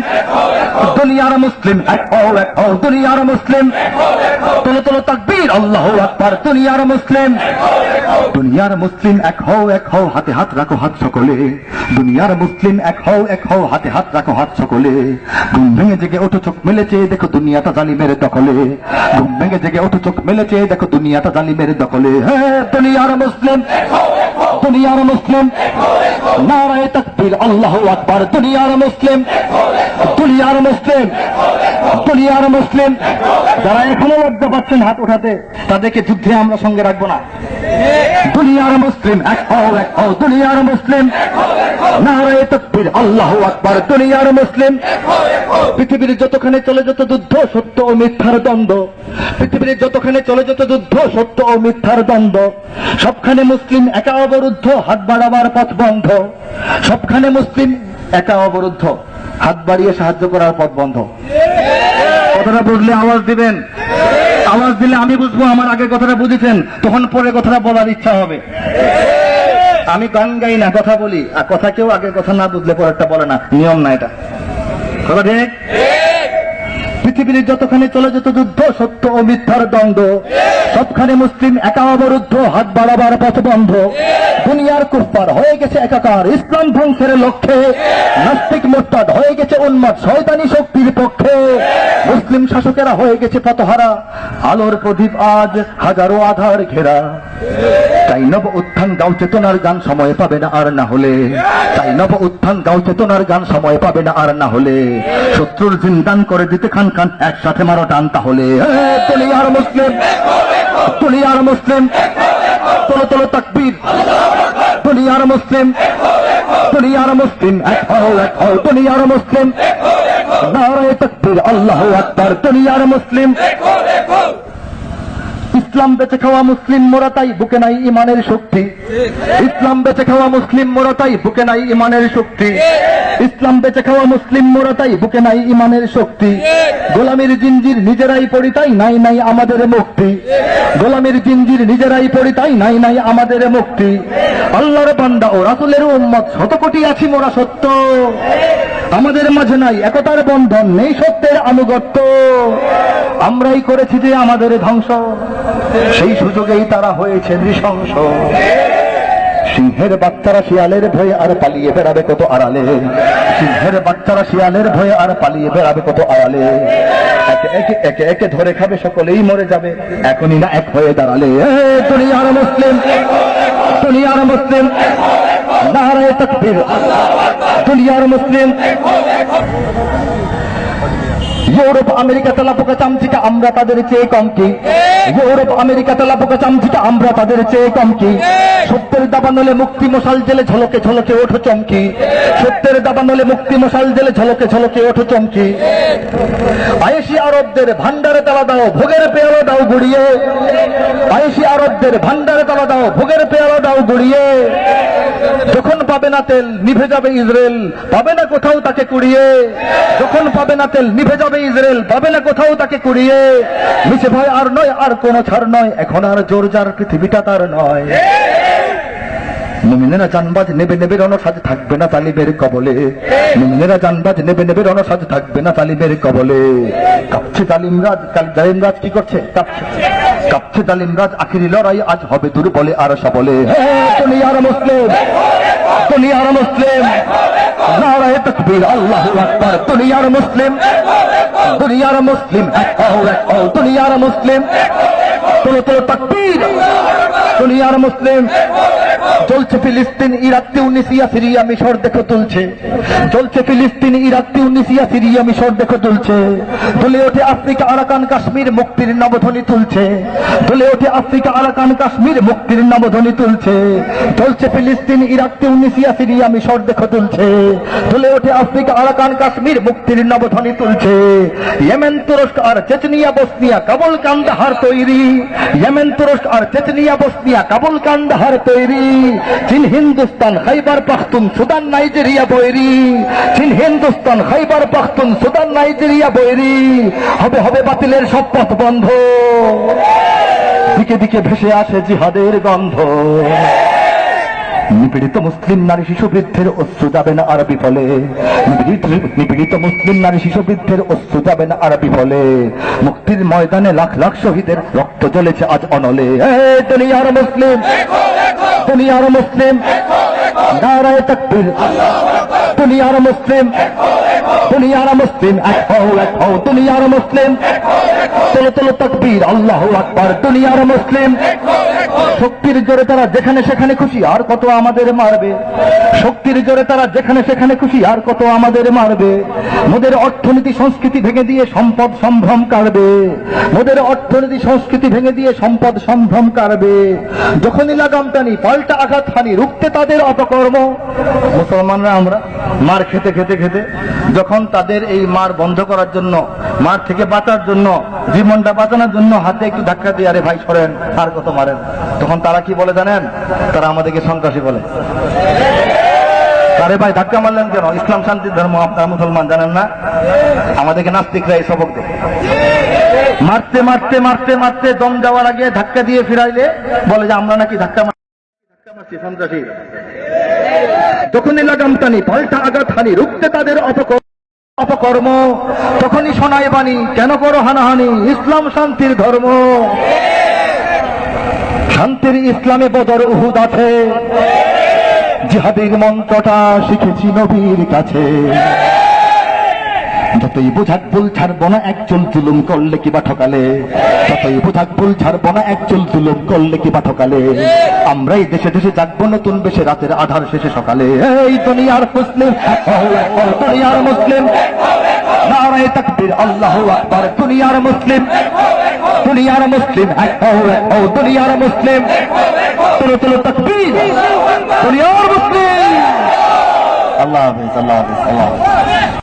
দুনিয়ার মুসলিম, এক হও দুনিয়ার মুসলিম। তোলো তোলো তাকবীর, আল্লাহু আকবার, দুনিয়ার মুসলিম। দুনিয়ার মুসলিম, এক হও হাতে হাত রাখো হাত সকলে। দুনিয়ার মুসলিম, এক হও হাতে হাত রাখো হাত সকলে। ঘুম ভেঙে জেগে ওঠো, চোখ মেলেছে দেখো দুনিয়াটা জালিমের দখলে। ঘুম ভেঙে জেগে ওঠো, চোখ মেলেছে দেখো দুনিয়াটা জালিমের দখলে। হ্যাঁ দুনিয়ার মুসলিম, দুনিয়ার মুসলিম। নারায়ে তাকবীর, আল্লাহু আকবার, দুনিয়ার মুসলিম। দুনিয়ার মুসলিম, দুনিয়ার মুসলিম। যারা এখনো লজ্জা পাচ্ছেন হাত উঠাতে, তাদেরকে যুদ্ধে আমরা সঙ্গে রাখবো না। দুনিয়ার মুসলিম, এক হও দুনিয়ার মুসলিম। নারায়ে তাকবীর, আল্লাহু আকবার, দুনিয়ার মুসলিম। পৃথিবীর যতখানে চলে যত যুদ্ধ, সত্য ও মিথ্যার দ্বন্দ্ব। পৃথিবীর যতখানে চলে যত যুদ্ধ, সত্য ও মিথ্যার দ্বন্দ্ব। সবখানে মুসলিম একা অবরুদ্ধ, হাত বাড়াবার পথ বন্ধ। সবখানে মুসলিম একা অবরুদ্ধ, হাত বাড়িয়ে সাহায্য করার পথ বন্ধ। কথাটা বুঝলে আওয়াজ দিবেন। আওয়াজ দিলে আমি বুঝবো আমার আগে কথাটা বুঝেছেন, তখন পরে কথাটা বলার ইচ্ছা হবে। আমি গান গাই না, কথা বলি, আর কথা কেউ আগে কথা না বুঝলে পরেরটা বলে না, নিয়ম না এটা। কথা ঠিক? পৃথিবীর যতখানে চলে যত যুদ্ধ, সত্য ও মিথ্যার দ্বন্দ্ব। সবখানে মুসলিম একা অবরুদ্ধ, হাত বাড়াবার পথ বন্ধ। দুনিয়ার কুফফার হয়ে গেছে একাকার ইসলাম ধ্বংসের লক্ষ্যে। নাস্তিক মুরতাদ হয়ে গেছে উন্মাদ শয়তানি শক্তির পক্ষে। মুসলিম শাসকেরা হয়ে গেছে পথহারা, আলোর প্রদীপ আজ হাজারো আধার ঘেরা। তাই নব উত্থান গাও চেতনার গান সময় পাবে না আর না হলে। তাই নব উত্থান গাও চেতনার গান সময় পাবে না আর না হলে। শত্রুর জিন্দান করে দিতে খান খান, একসাথে মারো টান তাহলে। দুনিয়ার মুসলিম, দুনিয়ার মুসলিম। তোলো তোলো তাকবীর, দুনিয়ার মুসলিম, দুনিয়ার মুসলিম। এক হও দুনিয়ার মুসলিম। নারায়ে তাকবীর, আল্লাহু আকবার, দুনিয়ার মুসলিম। ইসলাম বেঁচে খাওয়া মুসলিম মোরা, তাই বুকে নাই ইমানের শক্তি। ইসলাম বেঁচে খাওয়া মুসলিম মোরা, তাই বুকে নাই ইমানের শক্তি। ইসলাম বেঁচে খাওয়া মুসলিম মোরা, তাই বুকে নাই ইমানের শক্তি। গোলামির জিঞ্জির নিজেরাই পড়ি, তাই নাই নাই আমাদের মুক্তি। গোলামির জিঞ্জির নিজেরাই পড়ি, তাই নাই নাই আমাদের মুক্তি। আল্লাহর বান্দা ও রাসূলের উম্মত শত কোটি আছি মোরা সত্য। আমাদের মাঝে নাই একতার বন্ধন, নেই সত্যের আনুগত্য। আমরাই করেছি যে আমাদের ধ্বংস, সেই সুযোগেই তারা হয়েছে নৃশংস। সিংহের বাচ্চারা শিয়ালের ভয়ে আর পালিয়ে বেড়াবে কত আড়ালে। সিংহের বাচ্চারা শিয়ালের ভয়ে আর পালিয়ে বেড়াবে কত আড়ালে। একে একে একে একে ধরে খাবে, সকলেই মরে যাবে এখনই না এক হয়ে দাঁড়ালে। দুনিয়ার মুসলিম, দুনিয়ার মুসলিম। নারায়ে তাকবীর, দুনিয়ার মুসলিম। ইউরোপ আমেরিকা তেলাপোকা চামচিকা আমরা তাদের চেয়ে কম কি? ইউরোপ আমেরিকা তেলাপোকা চামচিকা আমরা তাদের চেয়ে কম কি? সত্যের দাবানলে মুক্তি মশাল জেলে ঝলকে ঝলকে ওঠো চমকি। সত্যের দাবানলে মুক্তি মশাল জেলে ঝলকে ঝলকে ওঠো চমকি। আয়েশি আরবদের ভান্ডারে তালা দাও, ভোগের পেয়ালা দাও গুড়িয়ে। আয়েশি আরবদের ভান্ডারে তালা দাও, ভোগের পেয়ালা দাও গুড়িয়ে। যখন পাবে না তেল নিভে যাবে ইসরায়েল, পাবে না কোথাও তাকে কুড়িয়ে। যখন পাবে না তেল নিভে যাবে ইসরায়েল, পাবে না কোথাও তাকে কুড়িয়ে। মিছে ভয় আর নয়, আর কোন ছাড় নয়, এখন আর জোর যার পৃথিবীটা তার নয়। মুমিনেরা জানবাজ নেবে নেবে রণসাজ, থাকবে না তালিবের কবলে। মুমিনেরা জানবাজ নেবে নেবে রণসাজ, থাকবে না তালিবের কবলে। কাঁপছে তালিমরাজ, তালিমরাজ কি করছে? কাঁপছে কাঁপছে তালিমরাজ, আখিরি লড়াই আজ হবে দুর্বলে আর সবলে। দুনিয়ার মুসলিম, দুনিয়ার মুসলিম, নারায়ে তাকবীর, আল্লাহু আকবার। দুনিয়ার মুসলিম, দুনিয়ার মুসলিম, দুনিয়ার মুসলিম, তোলো তোলো তাকবীর। দুনিয়ার মুসলিম। চলছে ফিলিস্তিন, ইরাক, তিউনিসিয়া, সিরিয়া, মিশর দেখো তুলছে। চলছে ফিলিস্তিন, ইরাক, তিউনিসিয়া, সিরিয়া, মিশর দেখো তুলছে। দুলে ওঠে আফ্রিকা, আরাকান, কাশ্মীর, মুক্তির নবধ্বনি তুলছে। দুলে ওঠে আফ্রিকা, আরাকান, কাশ্মীর, মুক্তির নবধ্বনি তুলছে। চলছে ফিলিস্তিন, ইরাক, তিউনিসিয়া, সিরিয়া, মিশর দেখো তুলছে। দুলে ওঠে আফ্রিকা, আরাকান, কাশ্মীর, মুক্তির নবধ্বনি তুলছে। ইয়েমেন, তুরস্ক আর চেচনিয়া, বসনিয়া, কাবুল, কান্দাহার তৈরি। ইয়েমেন, তুরস্ক আর চেচনিয়া, বসনিয়া, কাবুল, কান্দাহার তৈরি। চীন, হিন্দুস্তান, খাইবার পাখতুন, সুদান, নাইজেরিয়া বৈরি। চীন, হিন্দুস্তান, খাইবার পাখতুন, সুদান, নাইজেরিয়া বৈরি। হবে হবে বাতিলের সব পথ বন্ধ, দিকে দিকে ভেসে আসে জিহাদের গন্ধ। নিপীড়িত মুসলিম নারী শিশু বৃদ্ধের অশ্রু যাবে না আর বিফলে। নিপীড়িত মুসলিম নারী শিশু বৃদ্ধের অশ্রু যাবে না আর বিফলে। মুক্তির ময়দানে লাখ লাখ শহীদের রক্ত জ্বলেছে আজ অনলে। দুনিয়ার মুসলিম, দুনিয়ার মুসলিম, নারায়ে তাকবীর, দুনিয়ার মুসলিম, দুনিয়ার মুসলিম, এক হও এক হও। দুনিয়ার মুসলিম, তোলো তোলো তাকবীর, আল্লাহু আকবার। দুনিয়ার মুসলিম। শক্তির জোরে তারা যেখানে সেখানে খুশি, আর কত আমাদের মারবে। শক্তির জোরে তারা যেখানে সেখানে খুশি, আর কত আমাদের মারবে। মোদের অর্থনীতি সংস্কৃতি ভেঙে দিয়ে সম্পদ সম্ভ্রম কাড়বে। মোদের অর্থনীতি সংস্কৃতি ভেঙে দিয়ে সম্পদ সম্ভ্রম কাড়বে। যখনই লাগাম টানি পাল্টা আঘাত হানি, রুখতে তাদের অপকর্ম। মুসলমানরা আমরা মার খেতে খেতে খেতে যখন তাদের এই মার বন্ধ করার জন্য, মার থেকে বাঁচার জন্য, জীবনটা বাঁচানোর জন্য হাতে একটু ধাক্কা দিয়ে, আরে ভাই সরেন, আর কত মারেন, তখন তারা কি বলে জানেন? তারা আমাদেরকে সন্ত্রাসী বলে। আরে ভাই ধাক্কা মারলেন কেন? ইসলাম শান্তির ধর্ম, আপনারা মুসলমান জানেন না? আমাদেরকে নাস্তিকরা এই সবক দেয়। মারতে মারতে মারতে মারতে দম যাওয়ার আগে ধাক্কা দিয়ে ফিরাইলে বলে যে আমরা নাকি ধাক্কা মারছি, সন্ত্রাসী। যখনই লাগাম টানি পাল্টা আঘাত হানি, রুখতে তাদের অপকর্ম। তখনই শোনায় বাণী, কেন করো হানাহানি, ইসলাম শান্তির ধর্ম। শান্তির ইসলামে বদর উহুদ আছে, জিহাদের মন্ত্রটা শিখেছি নবীর কাছে। যতই বোঝাক ভুল ছাড়বো না একচুল জুলুম করলে কিবা ঠকালে। যতই বোঝাক ভুল ছাড়বো না একচুল জুলুম করলে কিবা ঠকালে। আমরাই দেশে দেশে জাগবো নতুন বেশে, রাতের আধার শেষে সকালে। এই দুনিয়ার মুসলিম, দুনিয়ার মুসলিম, নারায়ে তাকবীর, আল্লাহু আকবার। দুনিয়ার মুসলিম, দুনিয়ার মুসলিম, দুনিয়ার মুসলিম, তোলো তোলো তাকবীর, দুনিয়ার মুসলিম। আল্লাহ হাফেজ, আল্লাহ হাফেজ, আল্লাহ হাফেজ।